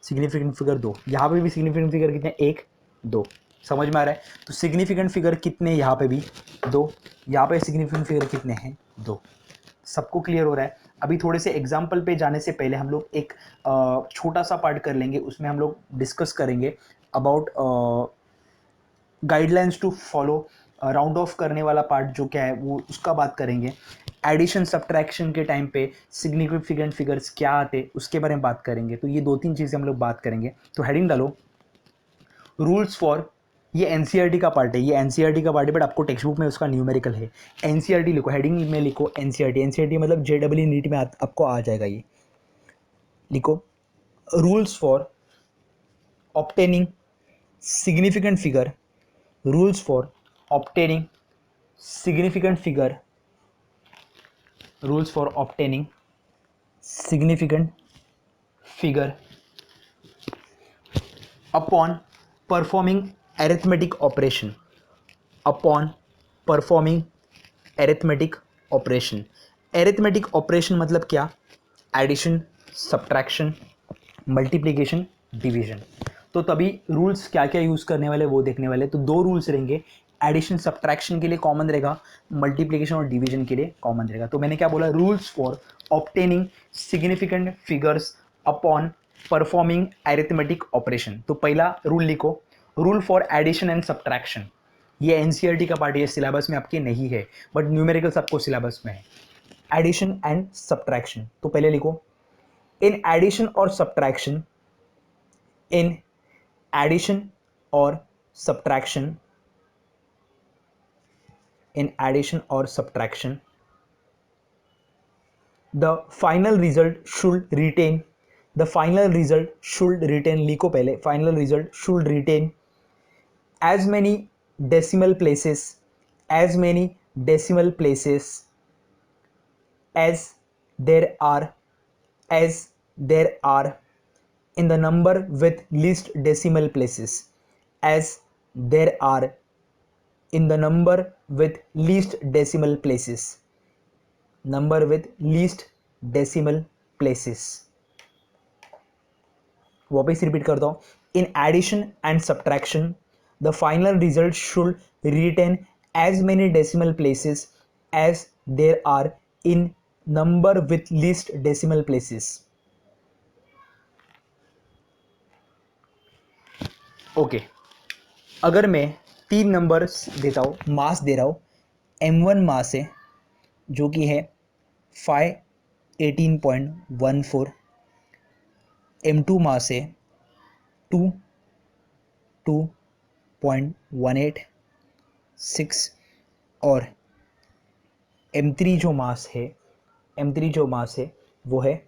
[SPEAKER 1] सिग्निफिकेंट फिगर 2, यहाँ पे भी सिग्निफिकेंट फिगर कितने? 1 2। समझ में आ रहा है? तो सिग्निफिकेंट फिगर कितने यहाँ पे भी? 2। यहाँ पे सिग्निफिकेंट फिगर कितने हैं? 2। सबको क्लियर हो रहा है? अभी थोड़े से एग्जाम्पल पे जाने से पहले हम लोग एक छोटा सा पार्ट कर लेंगे, उसमें हम लोग डिस्कस करेंगे about guidelines to follow. Round off करने वाला पार्ट जो क्या है वो उसका बात करेंगे। एडिशन सब्ट्रैक्शन के टाइम पे सिग्निफिकेंट फिगर्स क्या आते उसके बारे में बात करेंगे। तो ये 2-3 चीज़ें हम लोग बात करेंगे। तो हेडिंग डालो रूल्स फॉर, ये एनसीईआरटी का पार्ट है, ये एनसीईआरटी का पार्ट है, बट आपको टेक्स्ट बुक में उसका न्यूमेरिकल है। एनसीईआरटी लिखो, हेडिंग में लिखो एनसीईआरटी। एनसीईआरटी मतलब जेडब्ल्यू नीट में आपको आ जाएगा। ये लिखो rules for obtaining significant figure, rules for obtaining significant figure, rules for obtaining significant figure upon performing arithmetic operation, upon performing arithmetic operation। arithmetic operation मतलब क्या? Addition, subtraction, multiplication, division. तो तभी rules क्या क्या यूज़ करने वाले वो देखने वाले। तो 2 रूल्स रहेंगे, एडिशन सब्ट्रैक्शन के लिए कॉमन रहेगा, मल्टीप्लिकेशन और डिवीजन के लिए कॉमन रहेगा। तो मैंने क्या बोला? Rules for obtaining significant figures upon performing arithmetic operation. तो पहला रूल लिखो, rule for addition and subtraction. ये एनसीईआरटी का पार्ट है, सिलेबस में आपके नहीं है, बट न्यूमेरिकल सबको सिलेबस में है। एडिशन एंड सब्ट्रैक्शन, तो पहले लिखो इन एडिशन और subtraction, in addition or subtraction, in addition or subtraction, the final result should retain, the final result should retain, लिखो पहले, final result should retain as many decimal places, as many decimal places as there are, as there are in the number with least decimal places, as there are in the number with least decimal places, number with least decimal places। वापस repeat करता हूँ, in addition and subtraction the final result should retain as many decimal places as there are in number with least decimal places. Okay, अगर मैं 3 number देता हूँ, मास दे रहा हूँ, m1 मास है जो कि है 518.14, m2 मास है 22.186, और m3 जो मास है M3 जो मास है वो है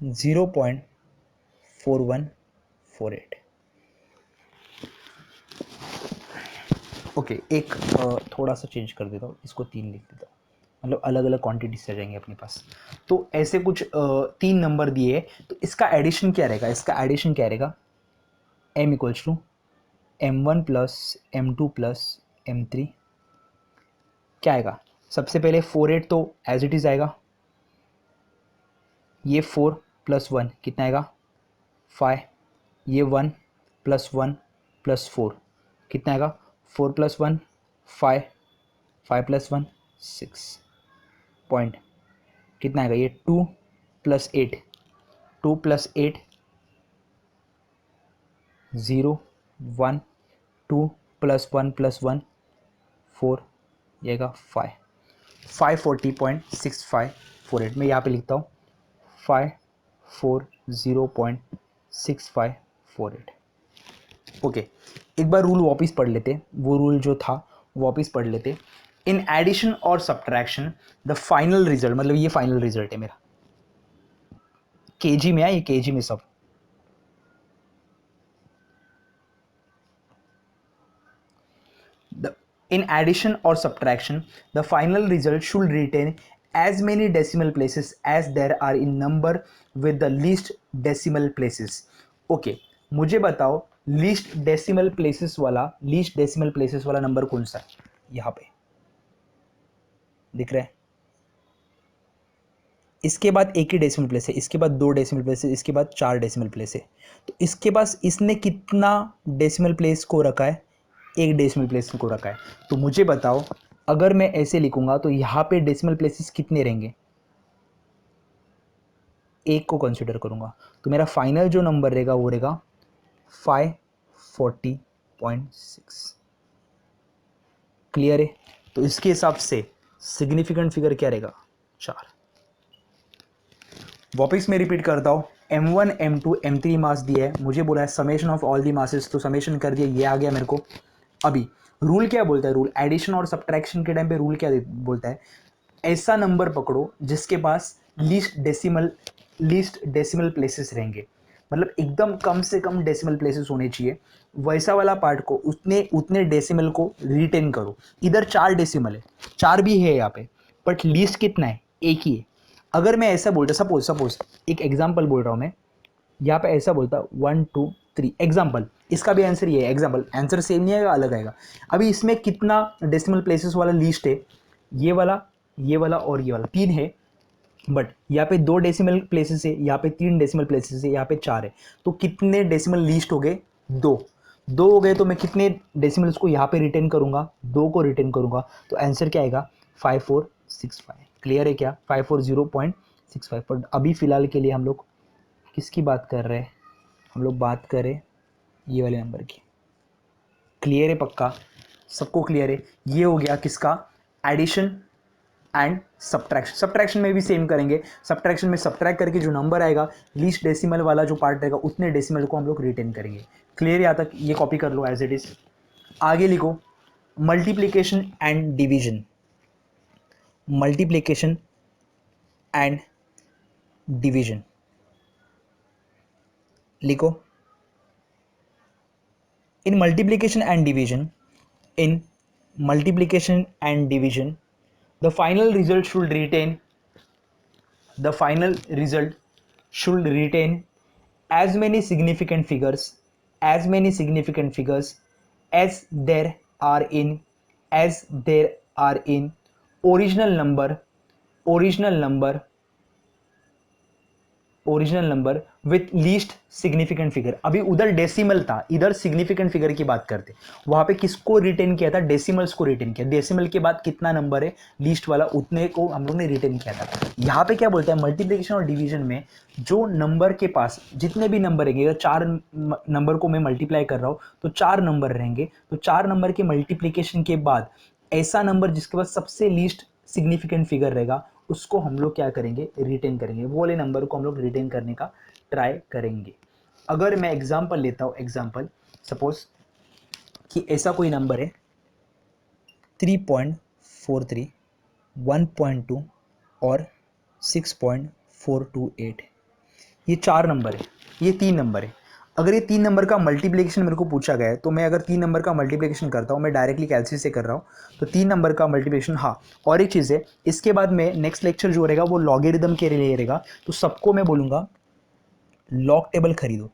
[SPEAKER 1] 0.4148। ओके, एक थोड़ा सा चेंज कर देता हूँ, इसको 3 लिख देता हूँ, मतलब अलग अलग क्वांटिटी से जाएंगे अपने पास। तो ऐसे कुछ 3 नंबर दिए हैं, तो इसका एडिशन क्या रहेगा, इसका एडिशन क्या रहेगा, m equals to m1 plus m2 plus m3 क्या आएगा, सबसे पहले 48 तो एज इट इज़ आएगा, ये 4 प्लस 1 कितना आएगा 5, ये 1 प्लस 1 प्लस 4 कितना आएगा 4 प्लस 1 5, 5 प्लस 1 6 पॉइंट कितना आएगा, ये 2 प्लस 8, 2 प्लस 8 0 1 2 प्लस 1 प्लस 1 4, ये आएगा 5, 540.6548। मैं यहाँ पे लिखता हूँ 540.6548। ओके, एक बार रूल वापस पढ़ लेते, वो रूल जो था वापस पढ़ लेते। इन एडिशन और सब्ट्रैक्शन द फाइनल रिजल्ट, मतलब ये फाइनल रिजल्ट है मेरा, केजी में है, ये केजी में सब। In addition or subtraction, the final result should retain as many decimal places as there are in number with the least decimal places. Okay, मुझे बताओ लीस्ट डेसिमल प्लेसेस वाला नंबर कौन सा है, यहाँ पे दिख रहा है, इसके बाद एक ही डेसिमल प्लेस है, इसके बाद 2 डेसिमल प्लेस है, इसके बाद 4 डेसिमल प्लेस है। तो इसके पास इसने कितना डेसिमल प्लेस को रखा है, एक डेसिमल प्लेस को रखा है। तो मुझे बताओ अगर मैं ऐसे लिखूंगा तो यहाँ पे डेसिमल प्लेसेस कितने रहेंगे, एक को कंसिडर करूंगा, तो मेरा फाइनल जो नंबर रहेगा वो रहेगा 540.6। क्लियर है, तो इसके हिसाब से सिग्निफिकेंट फिगर क्या रहेगा 4। वापस मैं रिपीट करता हूँ, m1 m2 m3 मास दिया है, मुझे बोला है summation of all the masses, तो समेशन कर दिया, ये आ गया मेरे को। अभी रूल क्या बोलता है, रूल एडिशन और सब्ट्रैक्शन के टाइम पे रूल क्या बोलता है, ऐसा नंबर पकड़ो जिसके पास लीस्ट डेसिमल प्लेसेस रहेंगे, मतलब एकदम कम से कम डेसिमल प्लेसेस होने चाहिए, वैसा वाला पार्ट को उतने उतने डेसिमल को रिटेन करो। इधर 4 डेसिमल है, 4 भी है यहाँ पे, बट लीस्ट कितना है, एक ही है। अगर मैं ऐसा बोलता, सपोज एक एग्जांपल बोल रहा हूँ मैं, यहाँ पे ऐसा बोलता 1 2 3 एग्जाम्पल, इसका भी आंसर ये है, एग्जाम्पल आंसर सेम नहीं आएगा, अलग आएगा। अभी इसमें कितना डेसिमल प्लेसेस वाला लीस्ट है, ये वाला और ये वाला 3 है, बट यहाँ पे 2 डेसिमल प्लेसेस है, यहाँ पे 3 डेसिमल प्लेसेस है, यहाँ पे 4 है, तो कितने डेसिमल लीस्ट हो गए, 2 हो गए। तो मैं कितने डेसिमल्स को यहाँ पे रिटेन करूंगा, 2 को रिटेन करूंगा, तो आंसर क्या आएगा 5465। क्लियर है क्या, 540.65। पर अभी फिलहाल के लिए हम लोग किसकी बात कर रहे हैं, हम लोग बात करें ये वाले नंबर की। क्लियर है पक्का, सबको क्लियर है। ये हो गया किसका, एडिशन एंड सब्ट्रैक्शन में भी सेम करेंगे। सब्ट्रैक्शन में सब्ट्रैक्ट करके जो नंबर आएगा, लीस्ट डेसिमल वाला जो पार्ट रहेगा, उतने डेसिमल को हम लोग रिटेन करेंगे। क्लियर, यहाँ तक ये कॉपी कर लो एज इट इज। आगे लिखो multiplication and division, multiplication and division लिखो। In multiplication and division, in multiplication and division, the final result should retain, the final result should retain as many significant figures, as many significant figures as there are in, as there are in original number, original number, original number with least significant figure. अभी उधर decimal था, इधर significant figure की बात करते, वहां पे किसको रिटेन किया था, डेसिमल्स को रिटेन किया। डेसिमल के बाद कितना नंबर है लीस्ट वाला, उतने को हम लोग ने रिटेन किया था। यहाँ पे क्या बोलता है, मल्टीप्लिकेशन और डिवीजन में जो नंबर के पास जितने भी नंबर रहेंगे, अगर 4 नंबर को मैं मल्टीप्लाई कर रहा हूँ तो 4 नंबर रहेंगे, तो 4 नंबर के मल्टीप्लीकेशन के बाद ऐसा नंबर जिसके पास सबसे लीस्ट सिग्निफिकेंट फिगर रहेगा, उसको हम लोग क्या करेंगे, रिटेन करेंगे। वो वाले नंबर को हम लोग रिटेन करने का ट्राई करेंगे। अगर मैं एग्जांपल लेता हूँ, एग्जांपल सपोज कि ऐसा कोई नंबर है 3.43, 1.2 और 6.428। ये 4 नंबर है, ये 3 नंबर है। अगर ये 3 नंबर का मल्टीप्लिकेशन मेरे को पूछा गया है तो मैं अगर 3 नंबर का मल्टीप्लिकेशन करता हूँ, मैं डायरेक्टली कैलसी से कर रहा हूँ, तो 3 नंबर का मल्टीप्लिकेशन। हाँ, और एक चीज़ है, इसके बाद में नेक्स्ट लेक्चर जो रहेगा वो लॉगरिदम के लिए रहेगा, तो सबको मैं बोलूँगा लॉग टेबल खरीदो।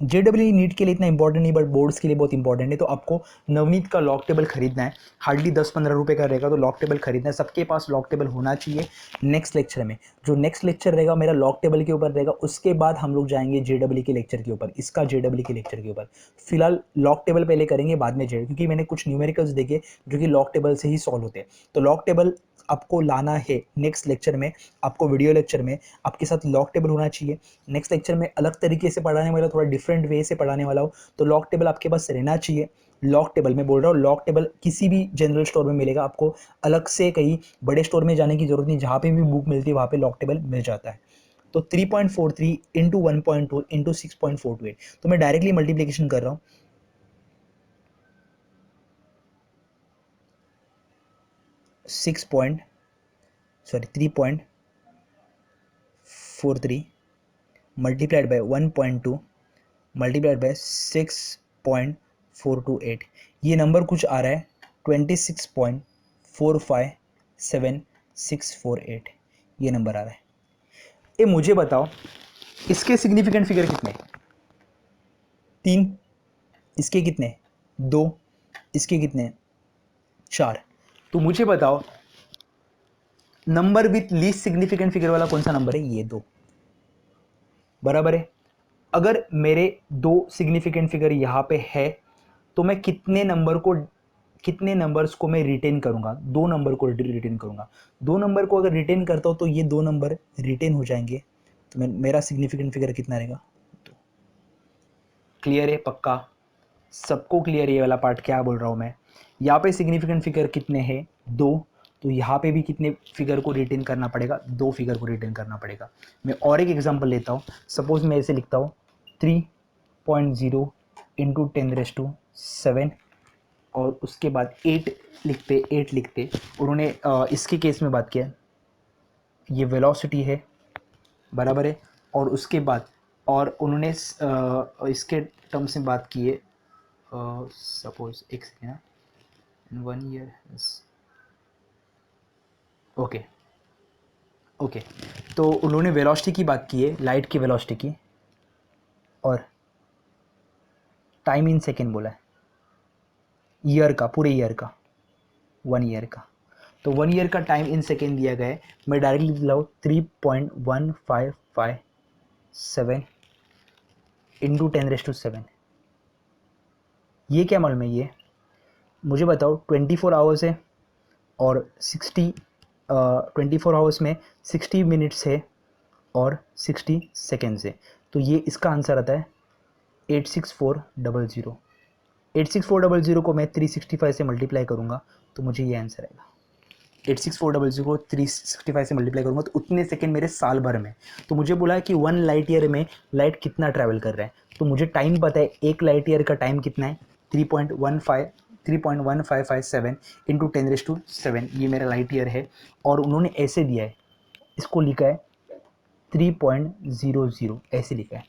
[SPEAKER 1] जेडब्ल्यू नीट के लिए इतना इंपॉर्टेंट नहीं, बट बोर्ड्स के लिए बहुत इंपॉर्टेंट है। तो आपको नवनीत का लॉग टेबल खरीदना है, हार्डली 10-15 रुपये का रहेगा, तो लॉग टेबल खरीदना है, सबके पास लॉग टेबल होना चाहिए। नेक्स्ट लेक्चर में जो नेक्स्ट लेक्चर रहेगा मेरा लॉग टेबल के ऊपर रहेगा, उसके बाद हम लोग जाएंगे जेडब्ल्यू के लेक्चर के ऊपर, इसका जेडब्ल्यू के लेक्चर के ऊपर। फिलहाल लॉग टेबल पहले करेंगे, बाद में जेड, क्योंकि मैंने कुछ न्यूमेरिकल्स देखे जो कि लॉग टेबल से ही सॉल्व होते हैं। तो लॉग टेबल आपको लाना है नेक्स्ट लेक्चर में, आपको वीडियो लेक्चर में आपके साथ लॉग टेबल होना चाहिए। नेक्स्ट लेक्चर में अलग तरीके से पढ़ाने वाला, थोड़ा डिफरेंट वे से पढ़ाने वाला हो, तो लॉग टेबल आपके पास रहना चाहिए। लॉग टेबल मैं बोल रहा हूँ, लॉग टेबल किसी भी जनरल स्टोर में मिलेगा, आपको अलग से कहीं बड़े स्टोर में जाने की जरूरत नहीं, जहाँ पे भी बुक मिलती है वहाँ पे लॉग टेबल मिल जाता है। तो 3.43 इंटू 1.2 इंटू 6.428, तो मैं डायरेक्टली मल्टीप्लीकेशन कर रहा हूँ। 3.43 मल्टीप्लाइड बाय 1.2 मल्टीप्लाइड बाय 6.428, ये नंबर कुछ आ रहा है 26.457648, ये नंबर आ रहा है। ये मुझे बताओ इसके सिग्निफिकेंट फिगर कितने? 3, इसके कितने? 2, इसके कितने? 4। तो मुझे बताओ number with least significant figure वाला कौन सा नंबर है? ये 2, बराबर है। अगर मेरे 2 सिग्निफिकेंट फिगर यहाँ पे है तो मैं कितने नंबर्स को मैं रिटेन करूंगा? 2 नंबर को रिटेन करूंगा। 2 नंबर को अगर रिटेन करता हूं तो ये 2 नंबर रिटेन हो जाएंगे, तो मेरा सिग्निफिकेंट फिगर कितना रहेगा? तो क्लियर है? पक्का सबको क्लियर है ये वाला पार्ट क्या बोल रहा हूं मैं? यहाँ पे सिग्निफिकेंट फिगर कितने हैं? 2, तो यहाँ पे भी कितने फिगर को रिटेन करना पड़ेगा? 2 फिगर को रिटेन करना पड़ेगा। मैं और एक एग्जांपल लेता हूँ, सपोज मैं ऐसे लिखता हूँ 3.0 इंटू 10⁻⁷, और उसके बाद 8 लिखते। उन्होंने इसके केस में बात किया, ये वेलोसिटी है, बराबर है। और उसके बाद और उन्होंने इसके टर्म्स में बात की है, सपोज एक सेकेंड, इन 1 ईयर, ओके ओके। तो उन्होंने वेलोसिटी की बात की है, लाइट की वेलोसिटी की, और टाइम इन सेकेंड बोला है, ईयर का, पूरे ईयर का, 1 ईयर का। तो 1 ईयर का टाइम इन सेकेंड दिया गया है, मैं डायरेक्टली लिख लाऊँ 3.1557 इंटू 10⁻⁷। ये क्या मालूम है? ये मुझे बताओ 24 आवर्स है और 24 आवर्स में 60 मिनट्स है और 60 सेकेंड्स है, तो ये इसका आंसर आता है 86400। 86400 को मैं 365 से मल्टीप्लाई करूँगा तो मुझे ये आंसर आएगा। 86400 को 365 से मल्टीप्लाई करूँगा तो उतने सेकेंड मेरे साल भर में। तो मुझे बोला है कि 1 लाइट ईयर में लाइट कितना ट्रैवल कर रहा है, तो मुझे टाइम पता है, 1 लाइट ईयर का टाइम कितना है? 3.1557 इंटू 10⁻⁷, ये मेरा लाइट ईयर है। और उन्होंने ऐसे दिया है, इसको लिखा है 3.00, ऐसे लिखा है।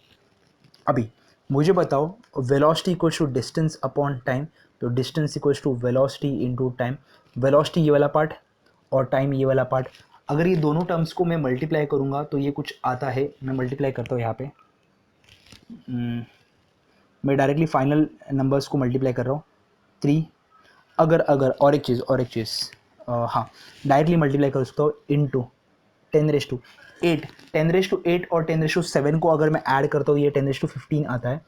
[SPEAKER 1] अभी मुझे बताओ velocity equals to distance upon time, तो distance equals to velocity into time. Velocity ये वाला पार्ट और टाइम ये वाला पार्ट, अगर ये दोनों टर्म्स को मैं मल्टीप्लाई करूँगा तो ये कुछ आता है। मैं मल्टीप्लाई करता हूँ यहाँ पे, मैं डायरेक्टली फाइनल नंबर्स को मल्टीप्लाई कर रहा हूँ। 3, अगर और एक चीज़ हाँ, डायरेक्टली मल्टीप्लाई कर सकता हूँ इनटू 10⁻8। 10⁻8 और 10⁻7 को अगर मैं ऐड करता हूँ ये 10⁻15 आता है।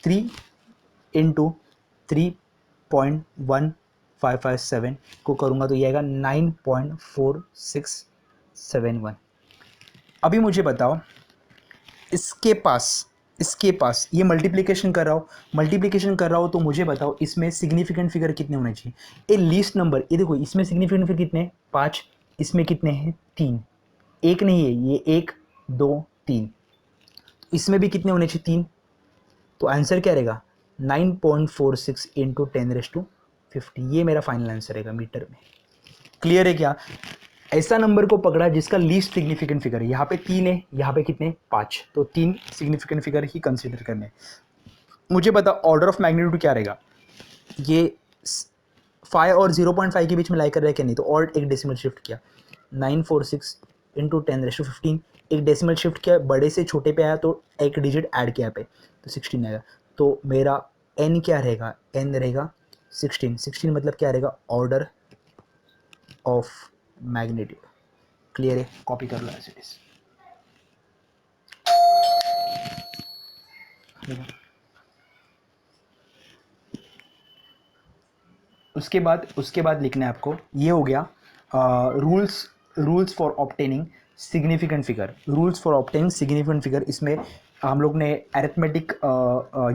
[SPEAKER 1] 3 इंटू 3.1557 को करूँगा तो ये आएगा 9.4671। अभी मुझे बताओ इसके पास ये मल्टीप्लिकेशन कर रहा हो तो मुझे बताओ इसमें सिग्निफिकेंट फिगर कितने होने चाहिए? ये लीस्ट नंबर, ये देखो इसमें सिग्निफिकेंट फिगर कितने हैं? 5, इसमें कितने हैं? 3, एक नहीं है ये, 1 2 3, इसमें भी कितने होने चाहिए? 3। तो आंसर क्या रहेगा? 9.46 इंटू 10⁻⁷। 50, ये मेरा फाइनल आंसर रहेगा मीटर में। क्लियर है क्या? ऐसा नंबर को पकड़ा जिसका लीस्ट सिग्निफिकेंट फिगर है, यहाँ पे 3 है, यहाँ पे कितने 5, तो 3 सिग्निफिकेंट फिगर ही कंसिडर करने। मुझे पता ऑर्डर ऑफ मैग्नीट्यूड क्या रहेगा, ये 5 और 0.5 के बीच में लाई कर रहा है कि नहीं, तो और एक डेसिमल शिफ्ट किया, 946 इंटू 10⁻15, एक डेसिमल शिफ्ट किया, बड़े से छोटे पे आया तो एक डिजिट ऐड किया पे, तो 16 आएगा। तो मेरा n क्या रहेगा, n रहेगा 16। 16 मतलब क्या रहेगा, ऑर्डर ऑफ मैग्नीट्यूड। क्लियर है? कॉपी कर लो एज इट इज। उसके बाद लिखना है आपको, ये हो गया rules for obtaining significant figure. Rules for obtaining significant figure, इसमें हम लोग ने अरिथमेटिक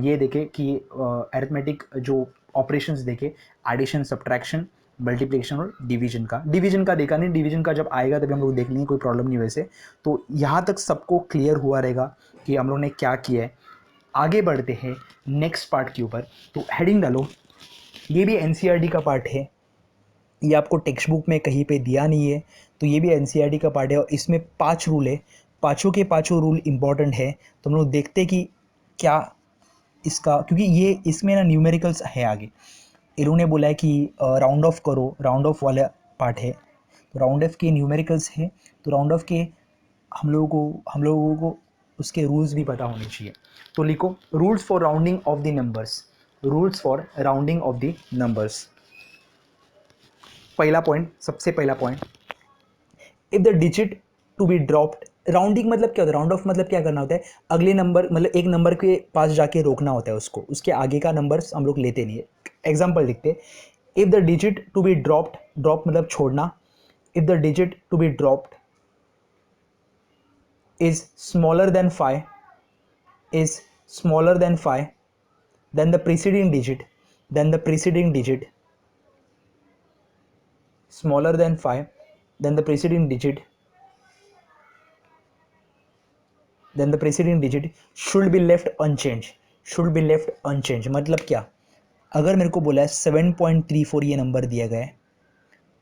[SPEAKER 1] ये देखे कि अरिथमेटिक जो ऑपरेशंस देखे, एडिशन, सब्ट्रैक्शन, मल्टीप्लिकेशन और डिवीजन का देखा नहीं, डिवीजन का जब आएगा तभी हम लोग देख लेंगे, कोई प्रॉब्लम नहीं वैसे। तो यहाँ तक सबको क्लियर हुआ रहेगा कि हम लोग ने क्या किया है। आगे बढ़ते हैं नेक्स्ट पार्ट के ऊपर। तो हेडिंग डालो, ये भी एनसीईआरटी का पार्ट है, ये आपको टेक्स्ट बुक में कहीं पे दिया नहीं है, तो ये भी एनसीईआरटी का पार्ट है और इसमें 5 रूल है, पाँचों के पाँचों रूल इंपॉर्टेंट है। तो हम लोग देखते हैं कि क्या इसका, क्योंकि ये इसमें ना न्यूमेरिकल्स है आगे, इन्होंने बोला है कि राउंड ऑफ करो, राउंड ऑफ वाला पार्ट है, तो राउंड ऑफ के न्यूमेरिकल्स है, तो राउंड ऑफ के हम लोगों को उसके रूल्स भी पता होने चाहिए। तो लिखो, rules for rounding off the numbers, rules for rounding off the numbers. पहला पॉइंट, सबसे पहला point, if the digit to be dropped, rounding मतलब क्या होता है, राउंड ऑफ मतलब क्या करना होता है, अगले नंबर मतलब एक नंबर के पास जाके रोकना होता है उसको, उसके आगे का नंबर हम लोग लेते नहीं है। एग्जाम्पल लिखते, if the digit to be dropped, drop मतलब छोड़ना, if the digit to be dropped is smaller than 5, is smaller than 5, then the preceding digit, smaller than 5, then the preceding digit, should be left unchanged, मतलब क्या, अगर मेरे को बोला है 7.34 ये नंबर दिया गया है,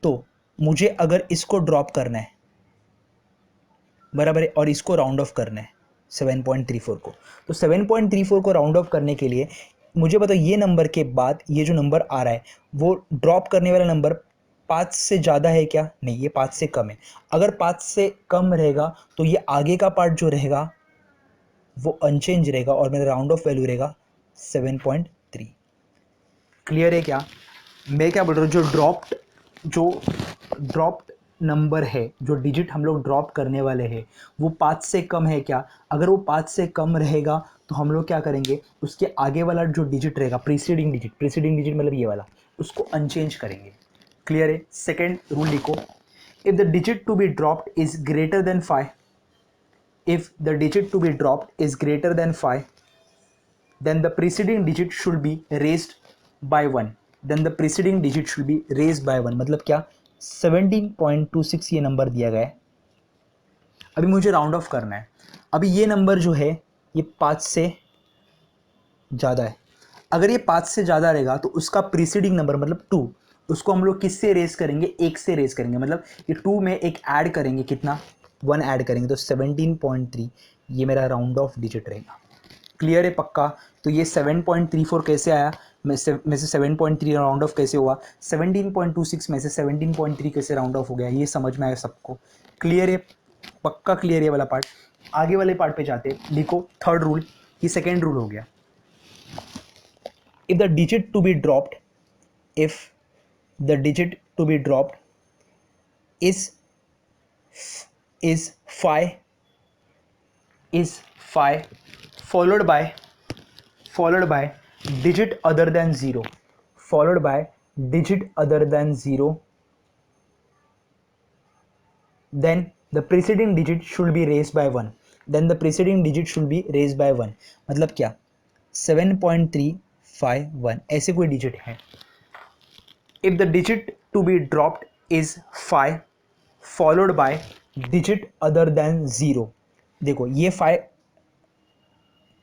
[SPEAKER 1] तो मुझे अगर इसको ड्रॉप करना है, बराबर है, और इसको राउंड ऑफ करना है 7.34 को, तो 7.34 को राउंड ऑफ करने के लिए मुझे बताओ ये नंबर के बाद ये जो नंबर आ रहा है वो ड्रॉप करने वाला नंबर 5 से ज़्यादा है क्या? नहीं, ये 5 से कम है। अगर 5 से कम रहेगा तो ये आगे का पार्ट जो रहेगा वो अनचेंज रहेगा और मेरा राउंड ऑफ वैल्यू रहेगा 7.3। क्लियर है क्या? मैं क्या बोल रहा हूँ, जो ड्रॉप्ड नंबर है, जो डिजिट हम लोग ड्रॉप करने वाले हैं, वो 5 से कम है क्या? अगर वो 5 से कम रहेगा तो हम लोग क्या करेंगे, उसके आगे वाला जो डिजिट रहेगा, प्रीसीडिंग डिजिट मतलब ये वाला, उसको अनचेंज करेंगे। क्लियर है? सेकेंड रूल लिखो, if the digit to be dropped is greater than 5, if the digit to be dropped is greater than 5, then the preceding digit should be raised by 1, मतलब क्या, 17.26 ये नंबर दिया गया है। अभी मुझे राउंड ऑफ करना है, अभी ये नंबर जो है ये 5 से ज़्यादा है, अगर ये 5 से ज़्यादा रहेगा तो उसका प्रीसीडिंग नंबर मतलब 2, उसको हम लोग किससे रेस करेंगे, 1 से रेस करेंगे, मतलब ये 2 में एक ऐड करेंगे, कितना, 1 ऐड करेंगे, तो 17.3 ये मेरा राउंड ऑफ डिजिट रहेगा। क्लियर है पक्का? तो ये 7.34 कैसे आया, में से 7.3 राउंड ऑफ कैसे हुआ, 17.26 में से 17.3 कैसे राउंड ऑफ हो गया, ये समझ में आया सबको? क्लियर है पक्का? क्लियर है वाला पार्ट। आगे वाले पार्ट पे जाते, लिखो थर्ड रूल, ये सेकेंड रूल हो गया, if the digit to be dropped, if the digit to be dropped is 5 followed by digit other than 0, then the preceding digit should be raised by 1, मतलब क्या, 7.351 ऐसे कोई डिजिट है। If the digit to be dropped is 5 followed by digit other than 0, देखो ये 5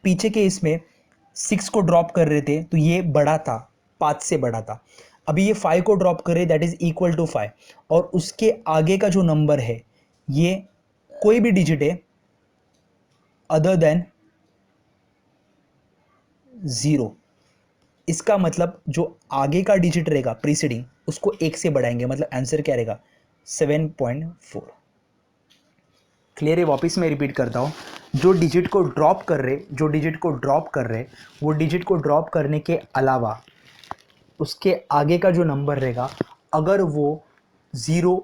[SPEAKER 1] पीछे के इसमें 6 को ड्रॉप कर रहे थे तो ये बड़ा था, 5 से बड़ा था, अभी ये 5 को ड्रॉप करे दैट इज इक्वल टू 5, और उसके आगे का जो नंबर है ये कोई भी डिजिट है अदर देन 0। इसका मतलब जो आगे का डिजिट रहेगा प्रीसीडिंग उसको 1 से बढ़ाएंगे, मतलब आंसर क्या रहेगा 7.4। क्लियर है? वापस मैं रिपीट करता हूँ, जो डिजिट को ड्रॉप कर रहे वो डिजिट को ड्रॉप करने के अलावा उसके आगे का जो नंबर रहेगा, अगर वो 0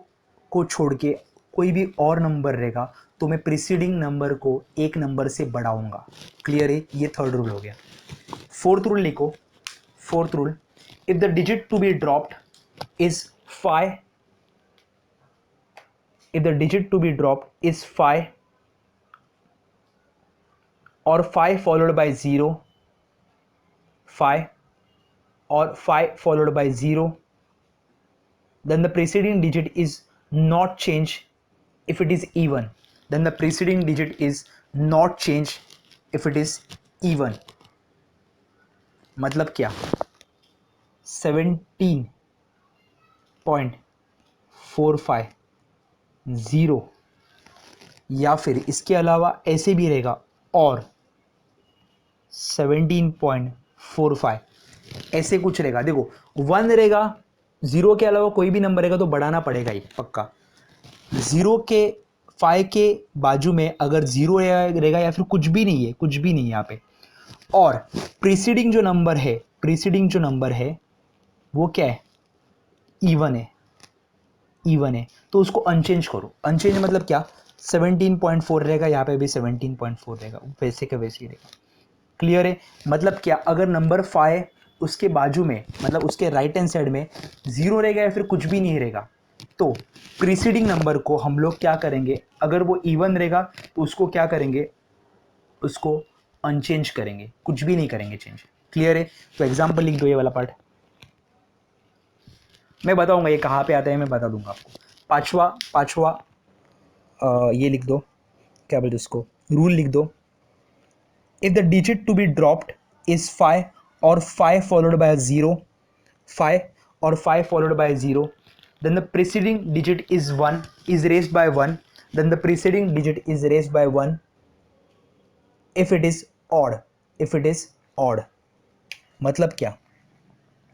[SPEAKER 1] को छोड़ के कोई भी और नंबर रहेगा तो मैं प्रीसीडिंग नंबर को एक नंबर से बढ़ाऊंगा। क्लियर है? ये थर्ड रूल हो गया। फोर्थ रूल लिखो। Fourth rule, if the digit to be dropped is 5, if the digit to be dropped is 5 or 5 followed by 0, 5 or 5 followed by 0, then the preceding digit is not changed if it is even. Then the preceding digit is not changed if it is even. मतलब क्या? 17.45 0, या फिर इसके अलावा ऐसे भी रहेगा और 17.45 ऐसे कुछ रहेगा। देखो 1 रहेगा, 0 के अलावा कोई भी नंबर रहेगा तो बढ़ाना पड़ेगा ही पक्का। 0 के 5 के बाजू में अगर 0 रहेगा या फिर कुछ भी नहीं है यहाँ पे, और प्रीसीडिंग जो नंबर है वो क्या है? इवन है, तो उसको अनचेंज करो। अनचेंज मतलब क्या? 17.4 रहेगा, यहाँ पे भी 17.4 रहेगा, वैसे का वैसे ही रहेगा। क्लियर है? मतलब क्या, अगर नंबर 5 उसके बाजू में मतलब उसके राइट हैंड साइड में 0 रहेगा या फिर कुछ भी नहीं रहेगा, तो प्रीसीडिंग नंबर को हम लोग क्या करेंगे, अगर वो इवन रहेगा तो उसको क्या करेंगे, उसको अनचेंज करेंगे, कुछ भी नहीं करेंगे चेंज। क्लियर है? तो एग्जाम्पल लिख दो ये वाला पार्ट, मैं बताऊंगा ये कहाँ पे आता है, मैं बता दूंगा आपको। पांचवा ये लिख दो, क्या बोलते उसको, रूल लिख दो। If the digit to be dropped is 5 or 5 followed by a 0, 5 or 5 followed by a 0, then the preceding digit is raised by 1, then the preceding digit is raised by 1 if it is odd। मतलब क्या?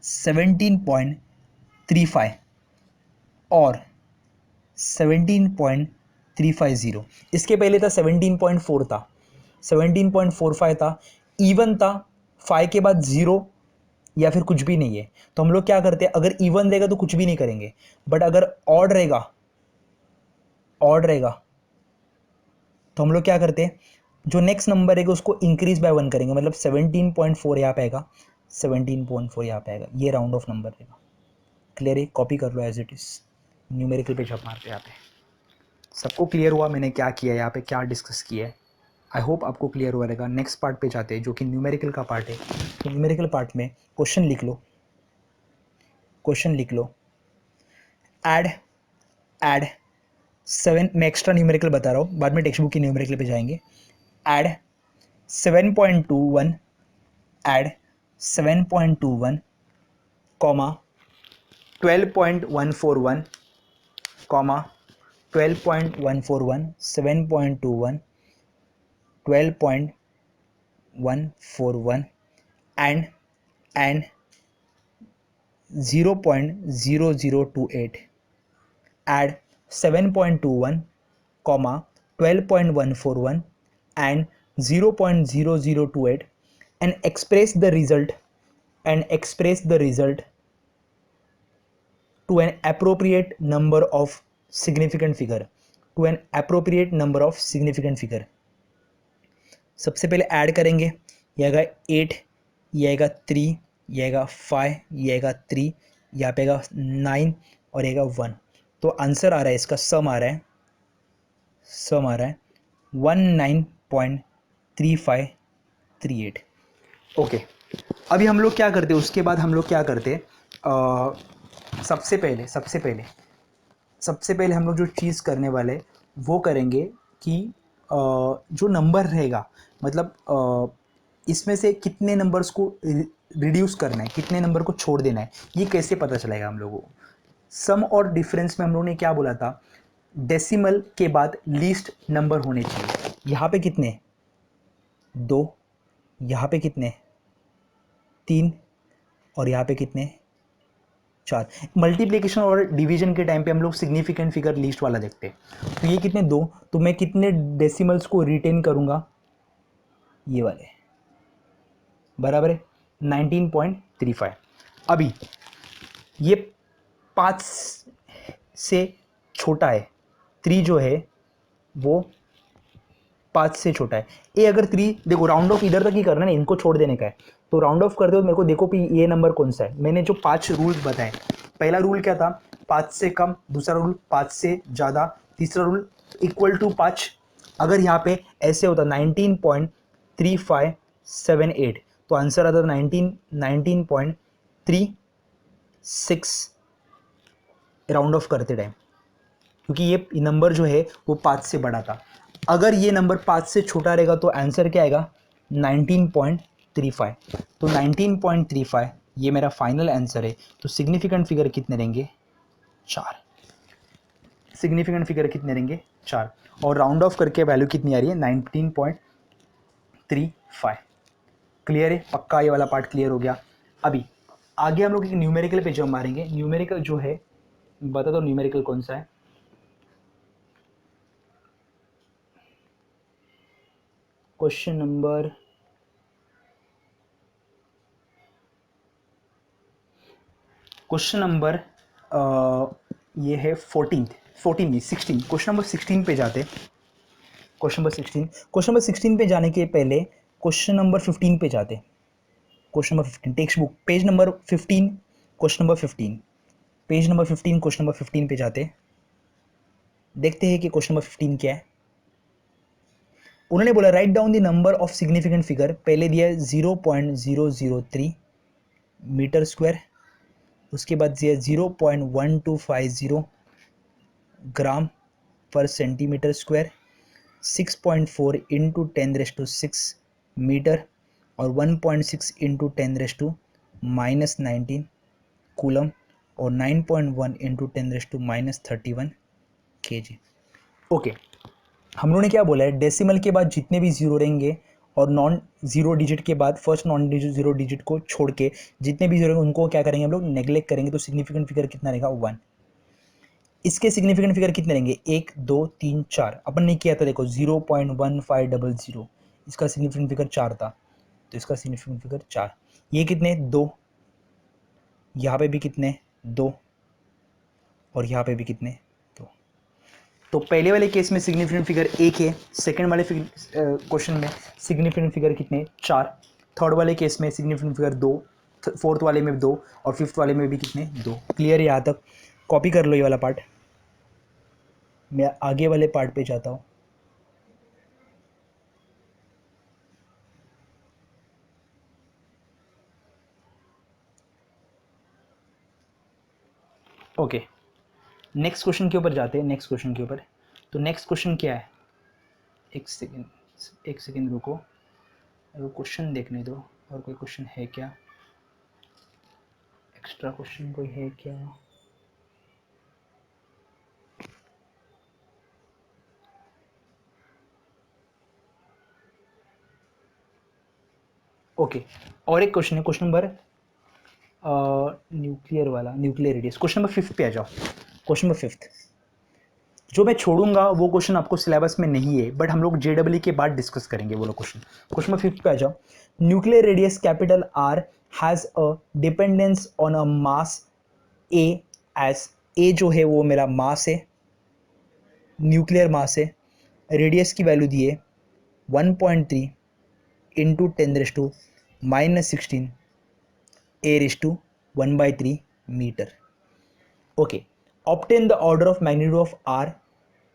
[SPEAKER 1] 17.35 और 17.350, इसके पहले था 17.4 था, 17.45 था, even था, 5 के बाद 0 या फिर कुछ भी नहीं है, तो हम लोग क्या करते हैं, अगर इवन रहेगा तो कुछ भी नहीं करेंगे, बट अगर ऑड रहेगा तो हम लोग क्या करते हैं, जो नेक्स्ट नंबर है उसको इंक्रीज बाय 1 करेंगे, मतलब 17.4 यहाँ पे आएगा, 17.4 यहाँ पे आएगा, ये राउंड ऑफ नंबर रहेगा। क्लियर है? कॉपी कर लो एज इट इज, न्यूमेरिकल पे छप मारते यहाँ पे। सबको क्लियर हुआ मैंने क्या किया है यहाँ पे, क्या डिस्कस किया है? आई होप आपको क्लियर हुआ रहेगा। नेक्स्ट पार्ट पे जाते हैं जो कि न्यूमेरिकल का पार्ट है। तो न्यूमेरिकल पार्ट में क्वेश्चन लिख लो। ऐड 7, मैं एक्स्ट्रा न्यूमेरिकल बता रहा हूँ, बाद में टेक्स्ट बुक की न्यूमेरिकल पे जाएंगे। Add 7.21 add 7.21 comma 12.141 comma 12.141 7.21 12.141 and 0.0028 add 7.21 comma 12.141 and 0.0028 and express the result to an appropriate number of significant figure, सबसे पहले ऐड करेंगे, ये आएगा 8, ये आएगा 3, ये आएगा 5, ये आएगा 3, यहाँ पे आएगा 9 और आएगा 1, तो आंसर आ रहा है इसका, सम आ रहा है 19.3538। ओके, अभी हम लोग क्या करते हैं, उसके बाद हम लोग क्या करते हैं, सबसे पहले हम लोग जो चीज़ करने वाले वो करेंगे कि जो नंबर रहेगा, मतलब इसमें से कितने नंबर्स को रिड्यूस करना है, कितने नंबर को छोड़ देना है, ये कैसे पता चलेगा हम लोगों को? सम और डिफरेंस में हम लोगों ने क्या बोला था, डेसिमल के बाद लीस्ट नंबर होने चाहिए। यहाँ पे कितने, 2, यहाँ पे कितने, 3, और यहाँ पे कितने, 4। मल्टीप्लिकेशन और डिवीजन के टाइम पे हम लोग सिग्निफिकेंट फिगर लीस्ट वाला देखते हैं। तो ये कितने, 2, तो मैं कितने डेसिमल्स को रिटेन करूंगा, ये वाले, बराबर है 19.35। अभी ये 5 से छोटा है, 3 जो है वो 5 से छोटा है। ए अगर 3, देखो राउंड ऑफ इधर तक ही करना है ना, इनको छोड़ देने का है। तो राउंड ऑफ करते हो मेरे को देखो कि ये नंबर कौन सा है। मैंने जो 5 रूल्स बताए, पहला रूल क्या था, 5 से कम, दूसरा रूल 5 से ज़्यादा, तीसरा रूल इक्वल टू 5। अगर यहाँ पे ऐसे होता 19.3578, तो आंसर आता 19.36 राउंड ऑफ करते टाइम, क्योंकि ये नंबर जो है वो 5 से बड़ा था। अगर ये नंबर 5 से छोटा रहेगा तो आंसर क्या आएगा, 19.35। तो 19.35 ये मेरा फाइनल आंसर है। तो सिग्निफिकेंट फिगर कितने रहेंगे, 4। सिग्निफिकेंट फिगर कितने रहेंगे, 4। और राउंड ऑफ करके वैल्यू कितनी आ रही है, 19.35। क्लियर है, पक्का ये वाला पार्ट क्लियर हो गया। अभी आगे हम लोग एक न्यूमेरिकल पे जंप मारेंगे। न्यूमेरिकल जो है, बता दो न्यूमेरिकल कौन सा है। क्वेश्चन नंबर ये है 14 नहीं 16। क्वेश्चन नंबर 16 पे जाते। क्वेश्चन नंबर 16 पे जाने के पहले क्वेश्चन नंबर 15 पे जाते। Question number 15 text book page number 15, question number 15, page number 15, question number 15 पे जाते। देखते हैं कि क्वेश्चन नंबर 15 क्या है। उन्होंने बोला write down the number of significant figure. पहले दिया 0.003 मीटर स्क्वायर, उसके बाद दिया 0.1250 ग्राम पर सेंटीमीटर स्क्वायर, 6.4 इंटू 10⁻6 मीटर, और 1.6 इंटू 10⁻⁻19 कूलम, और 9.1 इंटू 10⁻31 kg। ओके, हम लोगों ने क्या बोला है, डेसिमल के बाद जितने भी जीरो रहेंगे और नॉन जीरो डिजिट के बाद फर्स्ट नॉन जीरो डिजिट को छोड़ के जितने भी जीरो रहेंगे उनको क्या करेंगे हम लोग, नेग्लेक्ट करेंगे। तो सिग्निफिकेंट फिगर कितना रहेगा, 1। इसके सिग्निफिकेंट फिगर कितने रहेंगे, 1, 2, 3, 4। अपन ने किया था देखो 0.1500, इसका सिग्निफिकेंट फिगर 4 था, तो इसका सिग्निफिकेंट फिगर 4। ये कितने, 2, यहाँ पे भी कितने, 2, और यहाँ पे भी कितने, 2। तो पहले वाले केस में सिग्निफिकेंट फिगर 1 है, सेकंड वाले क्वेश्चन में सिग्निफिकेंट फिगर कितने, 4। थर्ड वाले केस में सिग्निफिकेंट फिगर 2, फोर्थ वाले में 2, और फिफ्थ वाले में भी कितने, 2। क्लियर है यहाँ तक? कॉपी कर लो ये वाला पार्ट, मैं आगे वाले पार्ट पे जाता हूँ। ओके, नेक्स्ट क्वेश्चन के ऊपर जाते हैं। नेक्स्ट क्वेश्चन के ऊपर, तो नेक्स्ट क्वेश्चन क्या है, एक सेकेंड रुको, वो क्वेश्चन देखने दो। और कोई क्वेश्चन है क्या, एक्स्ट्रा क्वेश्चन कोई है क्या? ओके, और एक क्वेश्चन है, क्वेश्चन नंबर न्यूक्लियर वाला, न्यूक्लियर रेडियस। क्वेश्चन नंबर 5 पे आ जाओ। क्वेश्चन नंबर 5 जो मैं छोड़ूंगा वो क्वेश्चन आपको सिलेबस में नहीं है, बट हम लोग JEE के बाद डिस्कस करेंगे वो लोग क्वेश्चन। क्वेश्चन नंबर 5 पे आ जाओ। Nuclear radius capital R has a dependence on a mass A as, A जो है वो मेरा मास है, न्यूक्लियर मास है। रेडियस की वैल्यू दी है 1.3 into 10⁻⁻16 A/1/3 metre. Okay, obtain the order of magnitude of R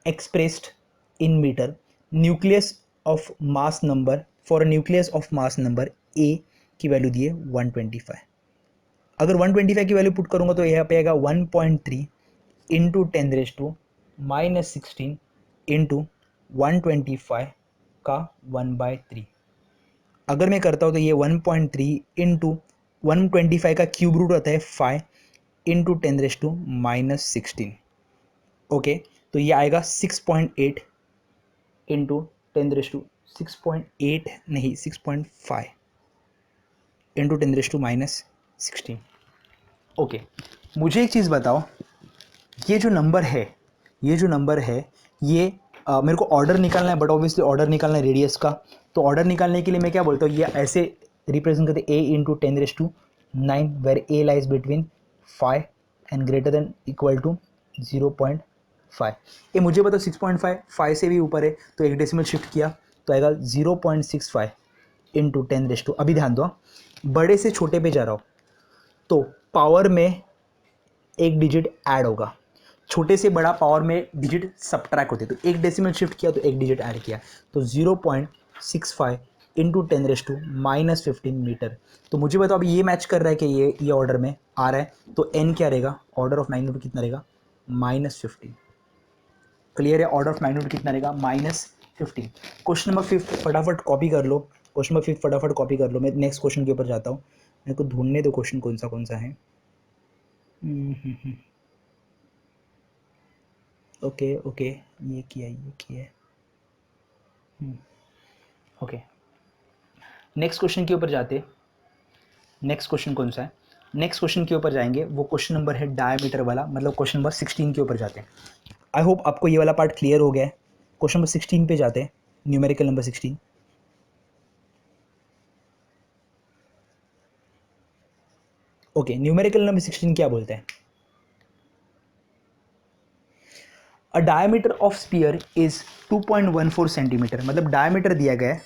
[SPEAKER 1] expressed in meter, nucleus of mass number, for a nucleus of mass number A की वैल्यू दी है 125। अगर 125 की वैल्यू पुट करूंगा तो यहाँ पे आएगा 1.3 इंटू 10⁻⁻16 इंटू 125 का 1/3। अगर मैं करता हूँ तो ये 1.3 इंटू 125 का क्यूब रूट होता है 5 इंटू 10⁻⁻16। ओके, तो ये आएगा 6.8 इंटू 10⁻6.8 नहीं 6.5 इंटू 10⁻16। ओके, मुझे एक चीज़ बताओ, ये जो नंबर है ये मेरे को ऑर्डर निकालना है, बट ऑब्वियसली ऑर्डर निकालना है रेडियस का। तो ऑर्डर निकालने के लिए मैं क्या बोलता हूँ, ये ऐसे रिप्रेजेंट करते a into 10⁻9 where a lies between 5 and greater than equal to 0.5। ये मुझे बताओ 6.5 5 से भी ऊपर है, तो एक डेसिमल शिफ्ट किया तो आएगा 0.65 इंटू 10⁻। अभी ध्यान दो, बड़े से छोटे पे जा रहा हो तो पावर में एक डिजिट ऐड होगा, छोटे से बड़ा पावर में डिजिट सबट्रैक्ट होते, तो एक डेसिमल शिफ्ट किया तो एक डिजिट ऐड किया, तो 0.65 इंटू 10⁻15 मीटर। तो मुझे बताओ अभी ये मैच कर रहा है कि ये ऑर्डर में आ रहा है, तो एन क्या रहेगा, ऑर्डर ऑफ मैग्नीट्यूड कितना रहेगा, -15। क्लियर है, ऑर्डर ऑफ मैग्नीट्यूड कितना रहेगा, -15। क्वेश्चन नंबर 5 फटाफट कॉपी कर लो, क्वेश्चन नंबर 5 फटाफट कॉपी कर लो। मैं नेक्स्ट क्वेश्चन के ऊपर जाता हूँ, मेरे को ढूंढने दो क्वेश्चन कौन सा है। ओके ओके, ये किया। ओके, नेक्स्ट क्वेश्चन के ऊपर जाते। नेक्स्ट क्वेश्चन कौन सा है, नेक्स्ट क्वेश्चन के ऊपर जाएंगे, वो क्वेश्चन नंबर है डायमीटर वाला, मतलब क्वेश्चन नंबर 16 के ऊपर जाते हैं। आई होप आपको ये वाला पार्ट क्लियर हो गया है। क्वेश्चन नंबर 16 पे जाते हैं, numerical number 16। Okay, numerical number 16 क्या बोलते हैं, a diameter of sphere is 2.14 centimetre, मतलब डायमीटर दिया गया है,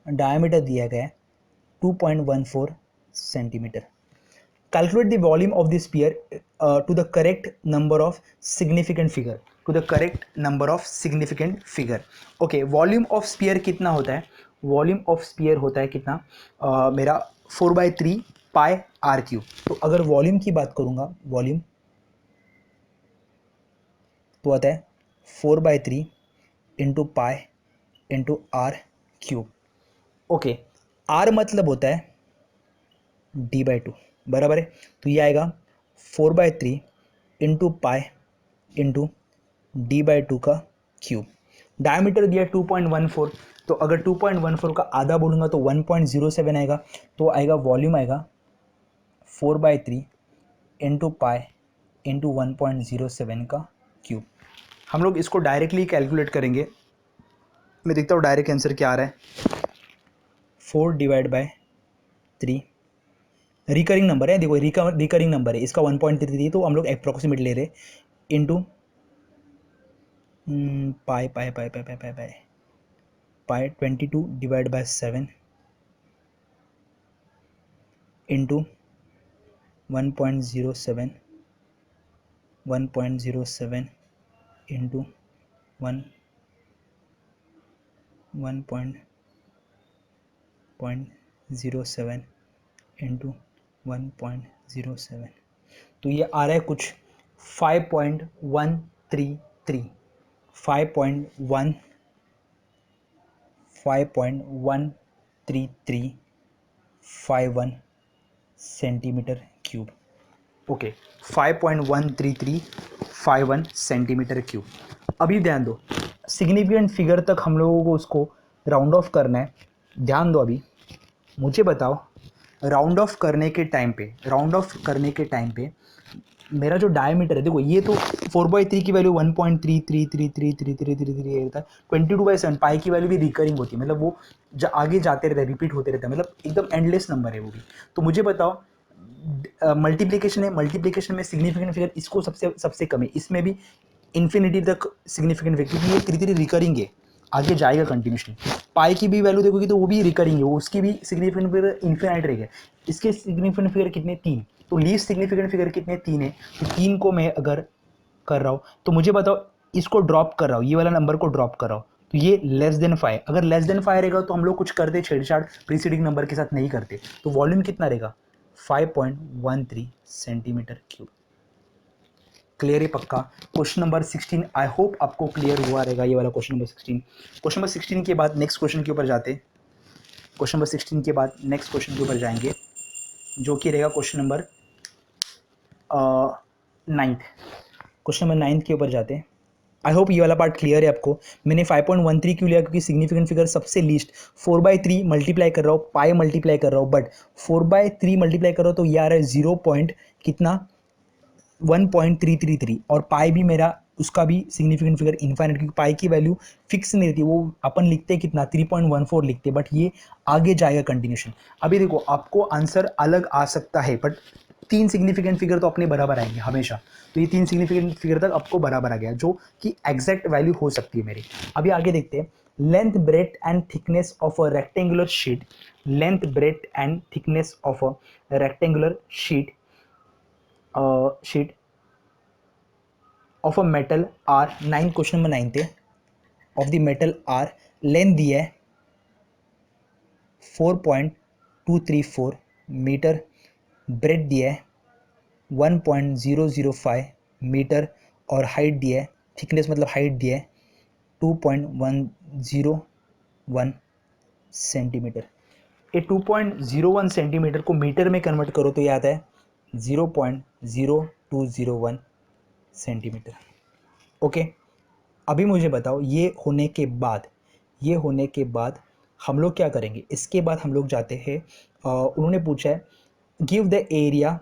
[SPEAKER 1] डायमीटर दिया गया है 2.14 centimetre. Calculate the volume of the sphere to the correct number of significant figure, to the correct number of significant figure। okay, volume of sphere कितना होता है, volume of sphere होता है कितना, मेरा 4/3 पाई आर क्यूब। तो अगर volume की बात करूंगा, वॉल्यूम तो आता है 4/3 into pi into are cube. Okay, R मतलब होता है d/2, बराबर है, तो ये आएगा 4/3 इंटू पाई इंटू d/2 का क्यूब। डायमीटर दिया 2.14, तो अगर 2.14 का आधा बोलूँगा तो 1.07 आएगा, तो आएगा वॉल्यूम आएगा 4/3 इंटू पाई इंटू 1.07 का क्यूब। हम लोग इसको डायरेक्टली कैलकुलेट करेंगे, मैं देखता हूँ डायरेक्ट आंसर क्या आ रहा है। 4/3 रिकरिंग नंबर है, देखो रिकरिंग नंबर है, इसका 1.33, तो हम लोग अप्रोक्सीमेट ले रहे into pi 22 divide by 7 into 1.07 into 1.07 into 1.07, तो ये आ रहा है कुछ 5.133 5.13351 centimetre cube. Okay, 5.13351 centimetre cube. अभी ध्यान दो, सिग्निफिकेंट फिगर तक हम लोगों को उसको राउंड ऑफ करना है। ध्यान दो, अभी मुझे बताओ राउंड ऑफ करने के टाइम पे मेरा जो डायमीटर है, देखो ये तो 4/3 की वैल्यू 1.33333333 रहता है, 22/7 पाई की वैल्यू भी रिकरिंग होती है, मतलब वो आगे जाते रहता है, रिपीट होते रहता है, मतलब एकदम एंडलेस नंबर है वो भी। तो मुझे बताओ मल्टीप्लिकेशन है, मल्टीप्लिकेशन में सिग्निफिकेंट फिगर इसको सबसे कम है, इसमें भी इन्फिनिटी तक सिग्निफिकेंट फिगर, क्योंकि ये धीरे धीरे रिकरिंग है, आगे जाएगा कंटिन्यूसली। पाई की भी वैल्यू देखोगे तो वो भी रिकरिंग है, उसकी भी सिग्निफिकेंट फिगर इन्फिनाइट रहेगा। इसके सिग्निफिकेंट फिगर कितने, 3, तो लीस्ट सिग्निफिकेंट फिगर कितने, 3 है, तो 3 को मैं अगर कर रहा हूँ तो मुझे बताओ इसको ड्रॉप कर रहा हूँ, ये वाला नंबर को ड्रॉप कर रहा हूँ, तो ये लेस देन 5, अगर लेस देन 5 रहेगा तो हम लोग कुछ करते छेड़छाड़ प्रीसीडिंग नंबर के साथ नहीं करते, तो वॉल्यूम कितना रहेगा 5.13 सेंटीमीटर क्यूब। क्लियर है पक्का। क्वेश्चन नंबर 16 आई होप आपको क्लियर हुआ रहेगा, ये वाला क्वेश्चन नंबर 16। क्वेश्चन नंबर 16 के बाद नेक्स्ट क्वेश्चन के ऊपर जाते। क्वेश्चन नंबर 16 के बाद नेक्स्ट क्वेश्चन के ऊपर जाएंगे, जो कि रहेगा क्वेश्चन नंबर 9। क्वेश्चन नंबर 9 के ऊपर जाते हैं। आई होप ये वाला पार्ट क्लियर है आपको। मैंने 5.13 क्यों लिया, क्योंकि सिग्निफिकेंट फिगर सबसे लीस्ट 4/3 मल्टीप्लाई कर रहा हूँ, पाई मल्टीप्लाई कर रहा हूँ, बट 4/3 मल्टीप्लाई कर रहा हूँ तो ये आ रहा है 0 पॉइंट कितना 1.333, और पाई भी मेरा उसका भी सिग्निफिकेंट फिगर इनफाइनाइट, क्योंकि पाई की वैल्यू फिक्स नहीं रहती, वो अपन लिखते हैं कितना 3.14 लिखते हैं, बट ये आगे जाएगा कंटिन्यूशन। अभी देखो आपको आंसर अलग आ सकता है, बट 3 सिग्निफिकेंट फिगर तो अपने बराबर आएंगे हमेशा। तो ये 3 सिग्निफिकेंट फिगर तक आपको बराबर आ गया, जो कि एग्जैक्ट वैल्यू हो सकती है मेरी। अभी आगे देखते हैं। Length breadth and thickness of a rectangular sheet, length breadth and thickness of a rectangular sheet sheet of a metal are 9, question number 9 थे। Of the metal are length दिया है 4.234 मीटर, ब्रेथ दिया है 1.005 मीटर, और height दिया है, thickness मतलब height दिया है 2.101 सेंटीमीटर। ये 2.01 सेंटीमीटर को मीटर में कन्वर्ट करो तो ये आता है 0.0201 सेंटीमीटर। ओके, अभी मुझे बताओ ये होने के बाद हम लोग क्या करेंगे। इसके बाद हम लोग जाते हैं, उन्होंने पूछा है give the area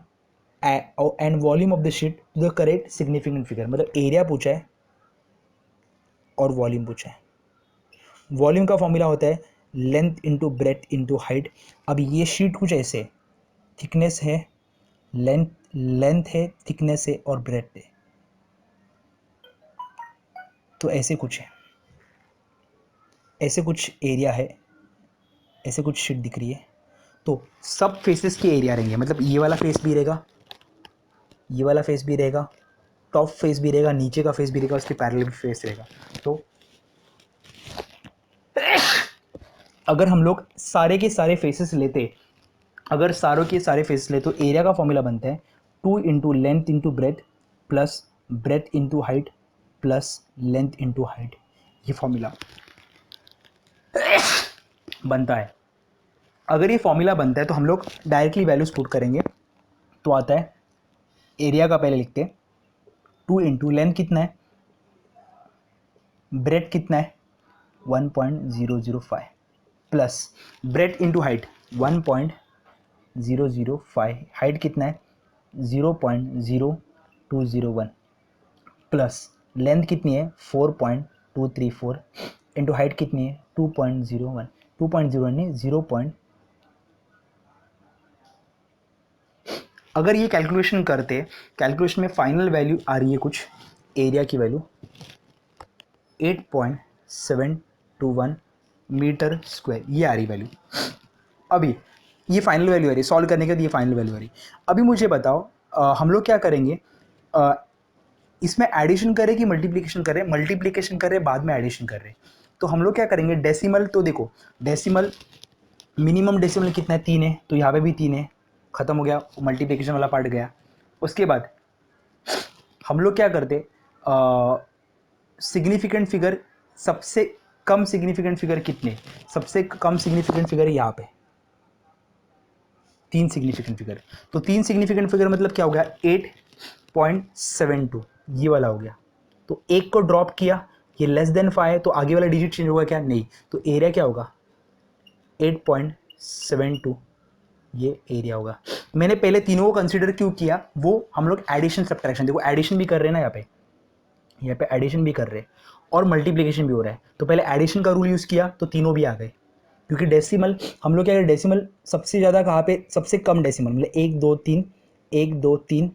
[SPEAKER 1] and volume of the sheet to the correct significant figure, मतलब एरिया पूछा है और वॉल्यूम पूछा है। वॉल्यूम का फॉर्मूला होता है length into breadth into height. अब ये शीट कुछ ऐसे, थिकनेस है, लेंथ है, थिकनेस है और ब्रेथ है, तो ऐसे कुछ है, ऐसे कुछ एरिया है, ऐसे कुछ शीट दिख रही है। तो सब फेसेस के एरिया रहेंगे, मतलब ये वाला फेस भी रहेगा, ये वाला फेस भी रहेगा, टॉप फेस भी रहेगा, नीचे का फेस भी रहेगा, उसके पैरेलल भी फेस रहेगा। तो अगर हम लोग सारे के सारे फेसेस लेते, अगर सारों के सारे फेसेस ले, तो एरिया का फॉर्मूला बनता है 2 into length into breath plus breadth into height plus length into height, ये फॉर्मूला बनता है। अगर ये फॉर्मूला बनता है तो हम लोग डायरेक्टली वैल्यूज पुट करेंगे, तो आता है एरिया का पहले लिखते हैं 2 इंटू लेंथ कितना है, ब्रेथ कितना है 1.005 plus breadth into height 1.005, height कितना है 0.0201 प्लस लेंथ कितनी है 4.234 इंटू हाइट कितनी है 2.01, 2.01 नहीं 0. अगर ये कैलकुलेशन करते, कैलकुलेशन में फाइनल वैल्यू आ रही है कुछ, एरिया की वैल्यू 8.721 मीटर स्क्वायर, ये आ रही वैल्यू। अभी ये फाइनल वैल्यू आ रही है, सॉल्व करने के बाद ये फाइनल वैल्यू आ रही है। अभी मुझे बताओ हम लोग क्या करेंगे, इसमें एडिशन करें कि मल्टीप्लिकेशन करें, मल्टीप्लिकेशन करें बाद में एडिशन कर रहे हैं। तो हम लोग क्या करेंगे, डेसिमल, तो देखो डेसिमल मिनिमम डेसिमल कितना है 3 है, तो यहाँ पे भी 3 है, खत्म हो गया, मल्टीप्लिकेशन वाला पार्ट गया। उसके बाद हम लोग क्या करते, सिग्निफिकेंट फिगर, सबसे कम सिग्निफिकेंट फिगर कितने, सबसे कम सिग्निफिकेंट फिगर यहाँ पे 3 सिग्निफिकेंट फिगर, तो 3 सिग्निफिकेंट फिगर मतलब क्या हो गया 8.72, ये वाला हो गया। तो एक को ड्रॉप किया, ये लेस देन 5 है, तो आगे वाला डिजिट चेंज होगा क्या, नहीं, तो एरिया क्या होगा 8.72, ये एरिया होगा। मैंने पहले तीनों को कंसीडर क्यों किया, वो हम लोग एडिशन सब्ट्रैक्शन, देखो एडिशन भी कर रहे हैं ना यहाँ पे एडिशन भी कर रहे हैं और मल्टीप्लिकेशन भी हो रहा है, तो पहले एडिशन का रूल यूज़ किया तो तीनों भी आ गए। क्योंकि डेसिमल हम लोग क्या करें, डेसिमल सबसे ज़्यादा कहाँ पे, सबसे कम डेसिमल मतलब 1 2 3 1 2 3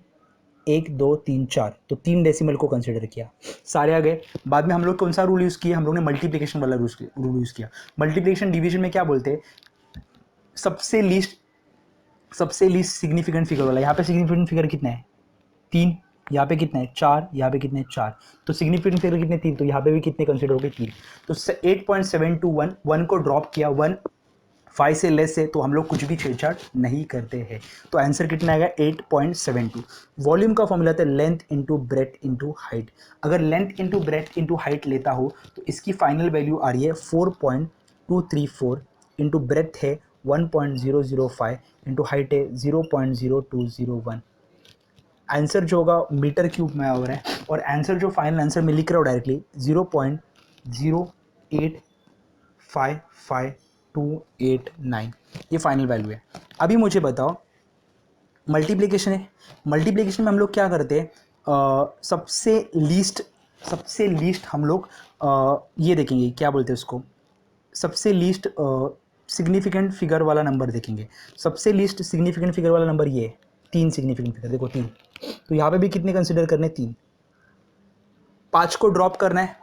[SPEAKER 1] 1 2 3 4, तो 3 डेसिमल को कंसिडर किया, सारे आ गए। बाद में हम लोग कौन सा रूल यूज़ किया, हम लोग ने मल्टीप्लिकेशन वाला रूल यूज़ किया। मल्टीप्लिकेशन डिवीजन में क्या बोलते हैं, सबसे लीस्ट सिग्निफिकेंट फिगर वाला। यहाँ पे सिग्निफिकेंट फिगर कितना है 3, यहाँ पे कितना है 4, यहाँ पे कितने हैं 4, तो सिग्निफिकेंट फिगर कितने 3, तो यहाँ पे भी कितने कंसिडर हो गए 3। तो 8.721, 1 को ड्रॉप किया, 1 5 से लेस है तो हम लोग कुछ भी छेड़छाड़ नहीं करते हैं। तो आंसर कितना आएगा 8.72। वॉल्यूम का फॉर्मूला था length into breadth into height. अगर length into breadth into height लेता हो तो इसकी फाइनल वैल्यू आ रही है 4.234 इंटू ब्रेथ है 1.005 इंटू हाइट है 0.0201। आंसर जो होगा मीटर क्यूब में हो रहा है, और आंसर जो फाइनल आंसर में लिख रहा हूँ डायरेक्टली 0.0855289, ये फाइनल वैल्यू है। अभी मुझे बताओ मल्टीप्लिकेशन है। मल्टीप्लिकेशन में हम लोग क्या करते हैं, सबसे लीस्ट हम लोग ये देखेंगे, क्या बोलते हैं उसको, सबसे लीस्ट सिग्निफिकेंट फिगर वाला नंबर देखेंगे। सबसे लीस्ट सिग्निफिकेंट फिगर वाला नंबर ये है, 3 सिग्निफिकेंट फिगर, देखो 3। तो यहाँ पे भी कितने कंसिडर करने, 3। 5 को ड्रॉप करना है,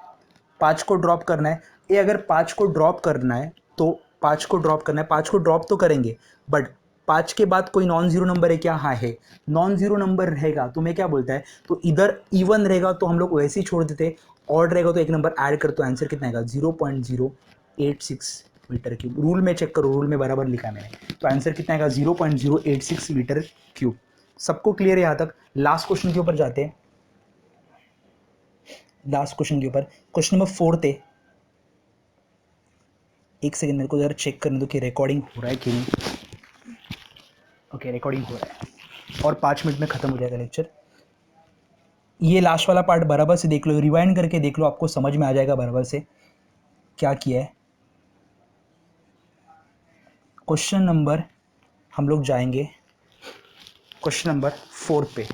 [SPEAKER 1] 5 को ड्रॉप करना है। ये अगर 5 को ड्रॉप करना है तो 5 को ड्रॉप करना है, 5 को ड्रॉप तो करेंगे, बट 5 के बाद कोई नॉन जीरो नंबर है क्या, हाँ है। नॉन जीरो नंबर रहेगा तो मैं क्या बोलता है, तो इधर इवन रहेगा तो हम लोग वैसे ही छोड़ देते, ऑड रहेगा तो एक नंबर ऐड कर, तो आंसर कितना आएगा 0.086 मीटर क्यूब। रूल में चेक करो, रूल में बराबर लिखा मैंने, तो आंसर कितना आएगा 0.086 मीटर क्यूब। सबको क्लियर है यहाँ तक? लास्ट क्वेश्चन के ऊपर जाते हैं, लास्ट क्वेश्चन के ऊपर, क्वेश्चन नंबर 4 थे। एक सेकंड मेरे को जरा चेक करने दो कि रिकॉर्डिंग हो रहा है कि नहीं। ओके, रिकॉर्डिंग हो रहा है और 5 मिनट में ख़त्म हो जाएगा लेक्चर। ये लास्ट वाला पार्ट बराबर से देख लो, रिवाइंड करके देख लो, आपको समझ में आ जाएगा बराबर से क्या किया है। क्वेश्चन नंबर हम लोग जाएंगे क्वेश्चन नंबर 4 पे।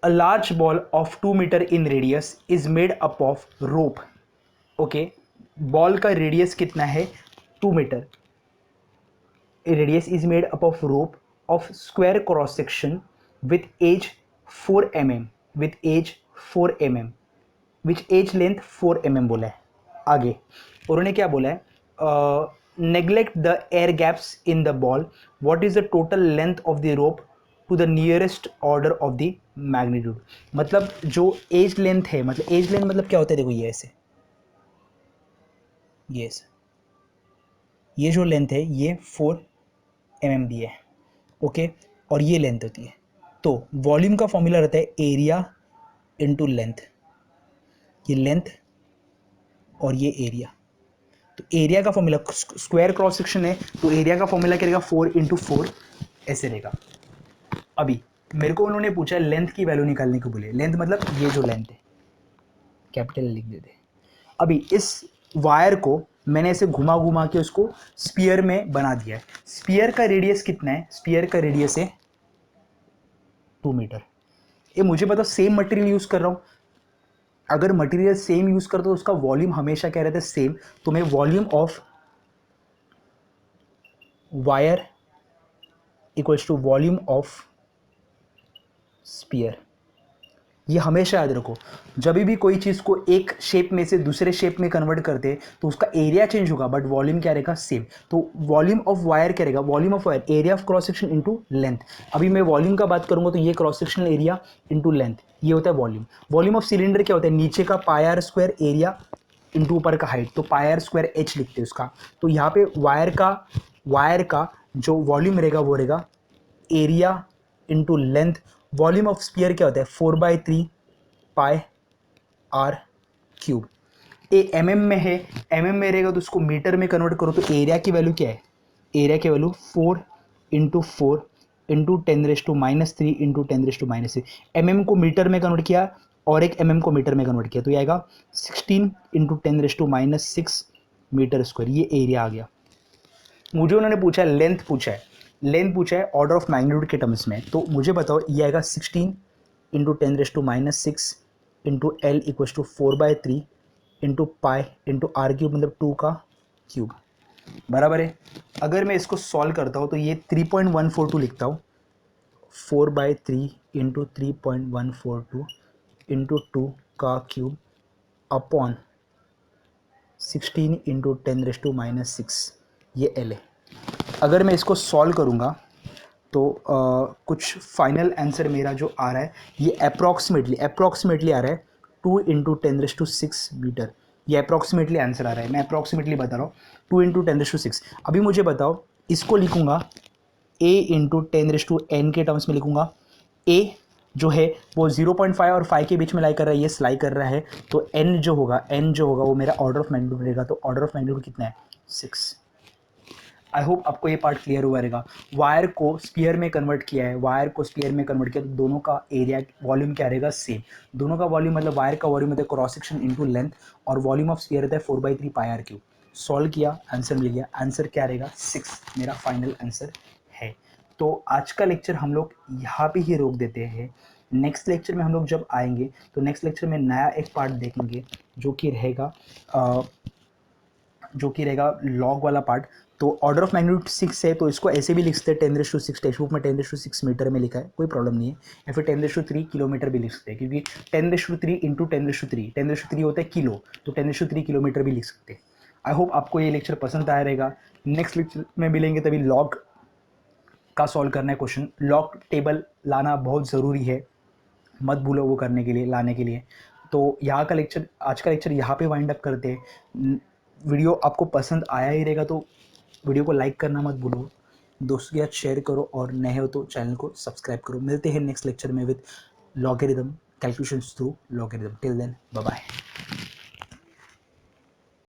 [SPEAKER 1] A large ball of 2 meter in radius is made up of rope. Okay, ball का रेडियस कितना है, 2 मीटर। Radius is made up of rope of square cross section with edge 4 mm, with edge 4 mm, which edge length 4 mm बोला है। आगे उन्होंने क्या बोला है, neglect the air gaps in the ball, what is the total length of the rope to the nearest order of the magnitude. मतलब जो as length है, मतलब एज लेंथ मतलब क्या होता है, देखो ये ऐसे, ये जो लेंथ है ये 4 mm दी है, ओके, और ये लेंथ होती है। तो वॉल्यूम का फॉर्मूला रहता है एरिया इनटू लेंथ, ये लेंथ और ये एरिया। तो एरिया का फॉर्मूला, स्क्वायर क्रॉस सेक्शन है तो एरिया का फॉर्मूला क्या रहेगा, 4 × 4 ऐसे रहेगा। अभी मेरे को उन्होंने पूछा लेंथ की वैल्यू निकालने को बोले, लेंथ मतलब ये जो लेंथ है, कैपिटल लिख देते। अभी इस वायर को मैंने ऐसे घुमा घुमा के उसको स्पीयर में बना दिया है। स्पीयर का रेडियस कितना है, स्पीयर का रेडियस है 2 मीटर। ये मुझे पता, सेम मटेरियल यूज कर रहा हूँ, अगर मटेरियल सेम यूज करता तो उसका वॉल्यूम हमेशा क्या रहता है, सेम। तो मैं volume of wire equals to volume of sphere, ये हमेशा याद रखो। जब भी कोई चीज़ को एक शेप में से दूसरे शेप में कन्वर्ट करते हैं तो उसका एरिया चेंज होगा बट वॉल्यूम क्या रहेगा, सेम। तो वॉल्यूम ऑफ वायर क्या रहेगा, volume of wire area of cross section into length. अभी मैं वॉल्यूम का बात करूंगा तो ये cross sectional area into length, ये होता है वॉल्यूम। वॉल्यूम ऑफ सिलेंडर क्या होता है, नीचे का पाई स्क्वायर एरिया इंटू ऊपर का हाइट, तो पाई स्क्वायर एच लिखते हैं उसका। तो यहाँ पे वायर का जो वॉल्यूम रहेगा वो रहेगा area into length. Volume of sphere क्या होता है, 4/3 pi r cube. A M M में है, एम एम में रहेगा तो उसको मीटर में कन्वर्ट करो, तो एरिया की वैल्यू क्या है, एरिया की value 4 × 4 into 10⁻³ into 10⁻³ m m को मीटर में कन्वर्ट किया और एक एम एम को मीटर में कन्वर्ट किया, तो ये आएगा 16 इंटू 10⁻6 मीटर स्क्वायर, ये एरिया आ गया। मुझे उन्होंने पूछा लेंथ, पूछा है ऑर्डर ऑफ मैग्नीट्यूड के टर्म्स में, तो मुझे बताओ ये आएगा 16 into 10⁻6 into l equal to 4/3 into pi into are cube, मतलब 2 का क्यूब, बराबर है। अगर मैं इसको सॉल्व करता हूँ तो ये 3.142 लिखता हूँ, 4/3 इंटू 3.142 इंटू 2 का क्यूब अपॉन 16 इंटू 10⁻6, ये एल है। अगर मैं इसको सॉल्व करूँगा तो कुछ फाइनल आंसर मेरा जो आ रहा है ये अप्रॉक्सीमेटली आ रहा है 2 इंटू 10⁻6 मीटर, ये अप्रॉक्सीमेटली आंसर आ रहा है, मैं अप्रॉक्सीमेटली बता रहा हूँ 2 इंटू 10⁻6। अभी मुझे बताओ, इसको लिखूंगा a इंटू 10⁻n के टर्म्स में लिखूंगा, a जो है वो 0.5 और 5 के बीच में लाई कर रहा है, ये स्लाई कर रहा है, तो n जो होगा वो मेरा ऑर्डर ऑफ मैग्नीट्यूड रहेगा। तो ऑर्डर ऑफ मैग्नीट्यूड कितना है? 6। आई होप आपको ये पार्ट क्लियर हुआ रहेगा। वायर को स्पीयर में कन्वर्ट किया है, वायर को स्पीयर में कन्वर्ट किया तो दोनों का एरिया वॉल्यूम क्या रहेगा? सेम। दोनों का वॉल्यूम मतलब वायर का वॉल्यूम होता है क्रॉस सेक्शन इंटू लेंथ, और वॉल्यूम ऑफ स्पीयर रहता है 4/3 पाई आर क्यूब। सॉल्व किया, आंसर मिल गया। आंसर क्या रहेगा? 6 मेरा फाइनल आंसर है। तो आज का लेक्चर हम लोग यहाँ पे ही रोक देते हैं। नेक्स्ट लेक्चर में हम लोग जब आएंगे तो नेक्स्ट लेक्चर में नया एक पार्ट देखेंगे जो कि रहेगा लॉग वाला पार्ट। तो ऑर्डर ऑफ मैग्नीट्यूड 6 है, तो इसको ऐसे भी लिख सकते हैं 10⁶, टेक्स्ट बुक में 10⁶ मीटर में लिखा है, कोई प्रॉब्लम नहीं है। या फिर 10�3 किलोमीटर भी लिख सकते हैं, क्योंकि 10�3 इंटू 10�3, 10�3 होता है किलो, तो 10�3 किलोमीटर भी लिख सकते हैं। आई होप आपको ये लेक्चर पसंद आया रहेगा। नेक्स्ट लेक्चर में मिलेंगे तभी लॉग का सॉल्व करना है क्वेश्चन। लॉग टेबल लाना बहुत ज़रूरी है, मत भूलो वो करने के लिए, लाने के लिए। तो यहाँ का लेक्चर, आज का लेक्चर यहाँ पे वाइंड अप करते हैं। वीडियो आपको पसंद आया ही रहेगा तो वीडियो को लाइक करना मत भूलो, दोस्तों के साथ शेयर करो, और नए हो तो चैनल को सब्सक्राइब करो। मिलते हैं नेक्स्ट लेक्चर में with logarithm, calculations through logarithm. Till then, bye bye.